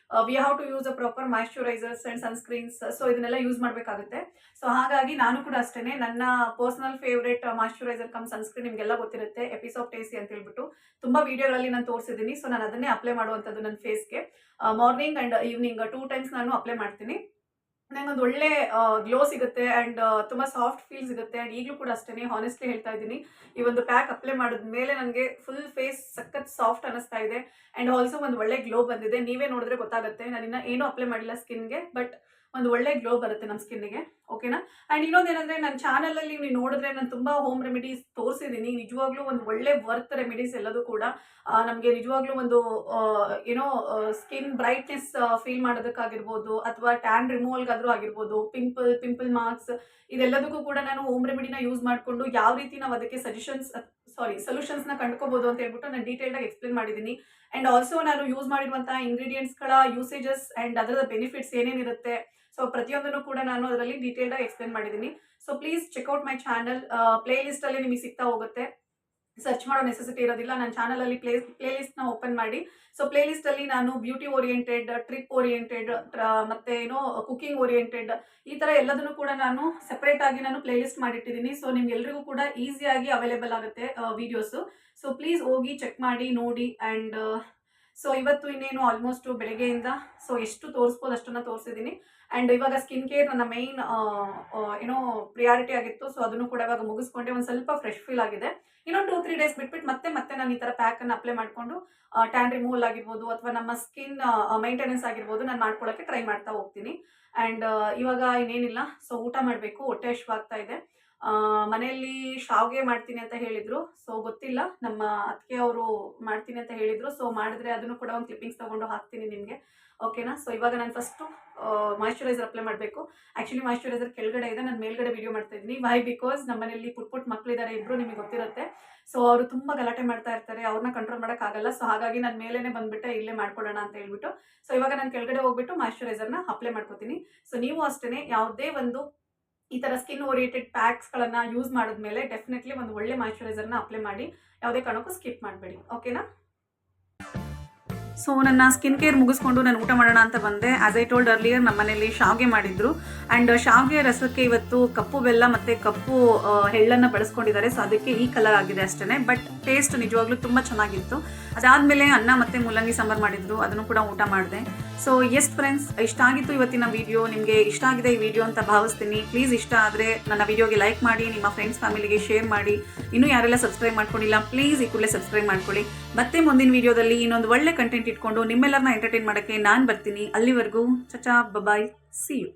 we have to use a proper moisturisers and sunscreens. So ಇದನ್ನೆಲ್ಲ ಯೂಸ್ ಮಾಡಬೇಕಾಗುತ್ತೆ. ಸೊ ಹಾಗಾಗಿ ನಾನು ಕೂಡ ಅಷ್ಟೇ ನನ್ನ personal favourite moisturiser cum sunscreen ನಿಮಗೆಲ್ಲ ಗೊತ್ತಿರುತ್ತೆ, ಎಪಿಸೋಡ್ ಟೇಸಿ ಅಂತ ಹೇಳ್ಬಿಟ್ಟು ತುಂಬ ವೀಡಿಯೋಗಳಲ್ಲಿ ನಾನು ತೋರಿಸಿದ್ದೀನಿ. ಸೊ ನಾನು ಅದನ್ನೇ ಅಪ್ಲೈ ಮಾಡುವಂಥದ್ದು ನನ್ನ ಫೇಸ್ಗೆ. ಮಾರ್ನಿಂಗ್ ಆ್ಯಂಡ್ ಈವ್ನಿಂಗ್ 2 times ನಾನು ಅಪ್ಲೈ ಮಾಡ್ತೀನಿ. ನಂಗೊಂದು ಒಳ್ಳೆ ಗ್ಲೋ ಸಿಗುತ್ತೆ ಆ್ಯಂಡ್ ತುಂಬ ಸಾಫ್ಟ್ ಫೀಲ್ ಸಿಗುತ್ತೆ. ಆ್ಯಂಡ್ ಈಗಲೂ ಕೂಡ ಅಷ್ಟೇ ಹಾನೆಸ್ಟ್ಲಿ ಹೇಳ್ತಾ ಇದ್ದೀನಿ, ಈ ಒಂದು ಪ್ಯಾಕ್ ಅಪ್ಲೈ ಮಾಡಿದ್ಮೇಲೆ ನನಗೆ ಫುಲ್ ಫೇಸ್ ಸಖತ್ ಸಾಫ್ಟ್ ಅನ್ನಿಸ್ತಾ ಇದೆ. ಆ್ಯಂಡ್ ಆಲ್ಸೋ ಒಂದು ಒಳ್ಳೆ ಗ್ಲೋ ಬಂದಿದೆ. ನೀವೇ ನೋಡಿದ್ರೆ ಗೊತ್ತಾಗುತ್ತೆ. ನಾನಿನ್ನ ಏನೂ ಅಪ್ಲೈ ಮಾಡಿಲ್ಲ ಸ್ಕಿನ್ಗೆ, ಬಟ್ ಒಂದು ಒಳ್ಳೆ ಗ್ಲೋ ಬರುತ್ತೆ ನಮ್ಮ ಸ್ಕಿನ್ನಿಗೆ. ಓಕೆನಾ. ಆ್ಯಂಡ್ ಇನ್ನೊಂದೇನೆಂದರೆ ನನ್ನ ಚಾನಲಲ್ಲಿ ನೀವು ನೋಡಿದ್ರೆ ನಾನು ತುಂಬ ಹೋಮ್ ರೆಮಿಡೀಸ್ ತೋರಿಸಿದ್ದೀನಿ. ನಿಜವಾಗ್ಲೂ ಒಂದು ಒಳ್ಳೆ ವರ್ತ್ ರೆಮಿಡೀಸ್ ಎಲ್ಲದೂ ಕೂಡ ನಮಗೆ ನಿಜವಾಗ್ಲೂ ಒಂದು ಏನೋ ಸ್ಕಿನ್ ಬ್ರೈಟ್ನೆಸ್ ಫೀಲ್ ಮಾಡೋದಕ್ಕಾಗಿರ್ಬೋದು ಅಥವಾ ಟ್ಯಾನ್ ರಿಮೂವಲ್ಗಾದರೂ ಆಗಿರ್ಬೋದು, ಪಿಂಪಲ್ ಮಾರ್ಕ್ಸ್ ಇದೆಲ್ಲದಕ್ಕೂ ಕೂಡ ನಾನು ಹೋಮ್ ರೆಮಿಡಿನ ಯೂಸ್ ಮಾಡಿಕೊಂಡು ಯಾವ ರೀತಿ ನಾವು ಅದಕ್ಕೆ ಸೊಲ್ಯೂಷನ್ಸ್ನ ಕಂಡುಕೋಬೋದು ಅಂತ ಹೇಳ್ಬಿಟ್ಟು ನಾನು ಡೀಟೇಲ್ಡಾಗಿ ಎಕ್ಸ್ಪ್ಲೇನ್ ಮಾಡಿದ್ದೀನಿ. ಆ್ಯಂಡ್ ಆಲ್ಸೋ ನಾನು ಯೂಸ್ ಮಾಡಿರುವಂಥ ಇಂಗ್ರೀಡಿಯೆಂಟ್ಸ್ಗಳ ಯೂಸೇಜಸ್ ಆ್ಯಂಡ್ ಅದರ ಬೆನಿಫಿಟ್ಸ್ ಏನೇನಿರುತ್ತೆ, ಸೊ ಪ್ರತಿಯೊಂದನ್ನು ಕೂಡ ನಾನು ಅದರಲ್ಲಿ ಡೀಟೇಲ್ಡಾಗಿ ಎಕ್ಸ್ಪ್ಲೇನ್ ಮಾಡಿದ್ದೀನಿ. So please check out my channel. ಪ್ಲೇ ಲಿಸ್ಟಲ್ಲಿ ನಿಮಗೆ ಸಿಗ್ತಾ ಹೋಗುತ್ತೆ, ಸರ್ಚ್ ಮಾಡೋ ನೆಸೆಸಿಟಿ ಇರೋದಿಲ್ಲ. ನನ್ನ ಚಾನಲಲ್ಲಿ ಪ್ಲೇ ಲಿಸ್ಟ್ನ ಓಪನ್ ಮಾಡಿ. ಸೊ ಪ್ಲೇ ಲಿಸ್ಟಲ್ಲಿ ನಾನು ಬ್ಯೂಟಿ ಓರಿಯೆಂಟೆಡ್, ಟ್ರಿಪ್ ಓರಿಯೆಂಟೆಡ್, ಮತ್ತು ಏನೋ ಕುಕಿಂಗ್ ಓರಿಯೆಂಟೆಡ್ ಈ ಥರ ಎಲ್ಲದನ್ನು ಕೂಡ ನಾನು ಸೆಪ್ರೇಟಾಗಿ ನಾನು ಪ್ಲೇ ಲಿಸ್ಟ್ ಮಾಡಿಟ್ಟಿದ್ದೀನಿ. ಸೊ ನಿಮ್ಗೆಲ್ರಿಗೂ ಕೂಡ ಈಸಿಯಾಗಿ ಅವೈಲೇಬಲ್ ಆಗುತ್ತೆ ವೀಡಿಯೋಸು. ಸೊ ಪ್ಲೀಸ್ ಹೋಗಿ ಚೆಕ್ ಮಾಡಿ ನೋಡಿ. ಆ್ಯಂಡ್ ಸೊ ಇವತ್ತು ಇನ್ನೇನು ಆಲ್ಮೋಸ್ಟ್ ಬೆಳಗ್ಗೆಯಿಂದ ಸೊ ಎಷ್ಟು ತೋರಿಸ್ಬೋದು ಅಷ್ಟನ್ನು ತೋರಿಸಿದ್ದೀನಿ. ಆ್ಯಂಡ್ ಇವಾಗ ಸ್ಕಿನ್ ಕೇರ್ ನನ್ನ ಮೈನ್ ಏನೋ ಪ್ರಿಯಾರಿಟಿ ಆಗಿತ್ತು. ಸೊ ಅದನ್ನು ಕೂಡ ಇವಾಗ ಮುಗಿಸ್ಕೊಂಡೆ. ಒಂದು ಸ್ವಲ್ಪ ಫ್ರೆಶ್ ಫೀಲ್ ಆಗಿದೆ. ಇನ್ನೊಂದು 2-3 days ಬಿಟ್ಬಿಟ್ಟು ಮತ್ತೆ ನಾನು ಈ ಥರ ಪ್ಯಾಕನ್ನು ಅಪ್ಲೈ ಮಾಡಿಕೊಂಡು ಟ್ಯಾನ್ ರಿಮೂವಲ್ ಆಗಿರ್ಬೋದು ಅಥವಾ ನಮ್ಮ ಸ್ಕಿನ್ ಮೈಂಟೆನೆನ್ಸ್ ಆಗಿರ್ಬೋದು ನಾನು ಮಾಡ್ಕೊಳ್ಳೋಕ್ಕೆ ಟ್ರೈ ಮಾಡ್ತಾ ಹೋಗ್ತೀನಿ. ಆ್ಯಂಡ್ ಇವಾಗ ಇನ್ನೇನಿಲ್ಲ, ಸೊ ಊಟ ಮಾಡಬೇಕು, ಹೊಟ್ಟೆ ಹಶ್ವಾಗ್ತಾ ಇದೆ. ಮನೆಯಲ್ಲಿ ಶಾವಿಗೆ ಮಾಡ್ತೀನಿ ಅಂತ ಹೇಳಿದರು. ಸೊ ಗೊತ್ತಿಲ್ಲ, ನಮ್ಮ ಅತ್ತಿಗೆ ಅವರು ಮಾಡ್ತೀನಿ ಅಂತ ಹೇಳಿದರು. ಸೊ ಮಾಡಿದ್ರೆ ಅದನ್ನು ಕೂಡ ಒಂದು ಕ್ಲಿಪ್ಪಿಂಗ್ಸ್ ತೊಗೊಂಡು ಹಾಕ್ತೀನಿ ನಿಮಗೆ. ಓಕೆನಾ. ಸೊ ಇವಾಗ ನಾನು ಫಸ್ಟು ಮಾಯ್ಶ್ಚರೈಸರ್ ಅಪ್ಲೈ ಮಾಡಬೇಕು. ಆ್ಯಕ್ಚುಲಿ ಮಾಯ್ಶ್ಚರೈಸರ್ ಕೆಳಗಡೆ ಇದೆ, ನಾನು ಮೇಲ್ಗಡೆ ವೀಡಿಯೋ ಮಾಡ್ತಾ ಇದ್ದೀನಿ. ವೈ ಬಿಕಾಸ್ ನಮ್ಮ ಮನೆಯಲ್ಲಿ ಪುಟ್ ಮಕ್ಕಳಿದ್ದಾರೆ ಇಬ್ಬರು, ನಿಮಗೆ ಗೊತ್ತಿರುತ್ತೆ. ಸೊ ಅವರು ತುಂಬ ಗಲಾಟೆ ಮಾಡ್ತಾ ಇರ್ತಾರೆ, ಅವ್ರನ್ನ ಕಂಟ್ರೋಲ್ ಮಾಡೋಕ್ಕಾಗಲ್ಲ. ಸೊ ಹಾಗಾಗಿ ನಾನು ಮೇಲೇ ಬಂದುಬಿಟ್ಟೆ ಇಲ್ಲೇ ಮಾಡ್ಕೊಳ್ಳೋಣ ಅಂತ ಹೇಳ್ಬಿಟ್ಟು ಸೊ ಇವಾಗ ನಾನು ಕೆಳಗಡೆ ಹೋಗ್ಬಿಟ್ಟು ಮಾಯ್ಶ್ಚರೈಸರ್ನ ಅಪ್ಲೈ ಮಾಡ್ಕೋತೀನಿ. ಸೊ ನೀವು ಅಷ್ಟೇ ಯಾವುದೇ ಒಂದು ಈ ಥರ ಸ್ಕಿನ್ ಓರಿಯೆಂಟೆಡ್ ಪ್ಯಾಕ್ಸ್ಗಳನ್ನು ಯೂಸ್ ಮಾಡಿದ್ಮೇಲೆ ಡೆಫಿನೆಟ್ಲಿ ಒಂದು ಒಳ್ಳೆ ಮಾಯ್ಶ್ಚರೈಸರ್ನ ಅಪ್ಲೈ ಮಾಡಿ, ಯಾವುದೇ ಕಾರಣಕ್ಕೂ ಸ್ಕಿಪ್ ಮಾಡಬೇಡಿ. ಓಕೆನಾ. ಸೊ ನನ್ನ ಸ್ಕಿನ್ ಕೇರ್ ಮುಗಿಸ್ಕೊಂಡು ನಾನು ಊಟ ಮಾಡೋಣ ಅಂತ ಬಂದೆ. ಆಸ್ ಐ ಟೋಲ್ಡ್ ಅರ್ಲಿಯರ್ ನಮ್ಮ ಮನೇಲಿ ಶಾವಿಗೆ ಮಾಡಿದ್ರು. ಆ್ಯಂಡ್ ಶಾವಿಗೆ ರಸಕ್ಕೆ ಇವತ್ತು ಕಪ್ಪು ಬೆಲ್ಲ ಮತ್ತು ಕಪ್ಪು ಎಳ್ಳನ್ನು ಬಳಸ್ಕೊಂಡಿದ್ದಾರೆ. ಸೊ ಅದಕ್ಕೆ ಈ ಕಲರ್ ಆಗಿದೆ ಅಷ್ಟೇ. ಬಟ್ ಟೇಸ್ಟ್ ನಿಜವಾಗ್ಲೂ ತುಂಬ ಚೆನ್ನಾಗಿತ್ತು. ಅದಾದಮೇಲೆ ಅನ್ನ ಮತ್ತು ಮೂಲಂಗಿ ಸಾಂಬಾರು ಮಾಡಿದ್ರು, ಅದನ್ನು ಕೂಡ ಊಟ ಮಾಡಿದೆ. ಸೊ ಎಸ್ ಫ್ರೆಂಡ್ಸ್, ಇಷ್ಟ ಆಗಿತ್ತು ಇವತ್ತಿನ ವಿಡಿಯೋ. ನಿಮಗೆ ಇಷ್ಟ ಆಗಿದೆ ಈ ವಿಡಿಯೋ ಅಂತ ಭಾವಿಸ್ತೀನಿ. ಪ್ಲೀಸ್ ಇಷ್ಟ ಆದರೆ ನನ್ನ ವಿಡಿಯೋಗೆ ಲೈಕ್ ಮಾಡಿ, ನಿಮ್ಮ ಫ್ರೆಂಡ್ಸ್ ಫ್ಯಾಮಿಲಿಗೆ ಶೇರ್ ಮಾಡಿ. ಇನ್ನೂ ಯಾರೆಲ್ಲ ಸಬ್ಸ್ಕ್ರೈಬ್ ಮಾಡ್ಕೊಂಡಿಲ್ಲ ಪ್ಲೀಸ್ ಈ ಕೂಡಲೇ ಸಬ್ಸ್ಕ್ರೈಬ್ ಮಾಡ್ಕೊಳ್ಳಿ. ಮತ್ತೆ ಮುಂದಿನ ವಿಡಿಯೋದಲ್ಲಿ ಇನ್ನೊಂದು ಒಳ್ಳೆ ಕಂಟೆಂಟ್ ಇಟ್ಕೊಂಡು ನಿಮ್ಮೆಲ್ಲರನ್ನ ಎಂಟರ್ಟೈನ್ ಮಾಡೋಕ್ಕೆ ನಾನು ಬರ್ತೀನಿ. ಅಲ್ಲಿವರೆಗೂ ಚಚಾ ಬಾಯ್, ಸಿ ಯು.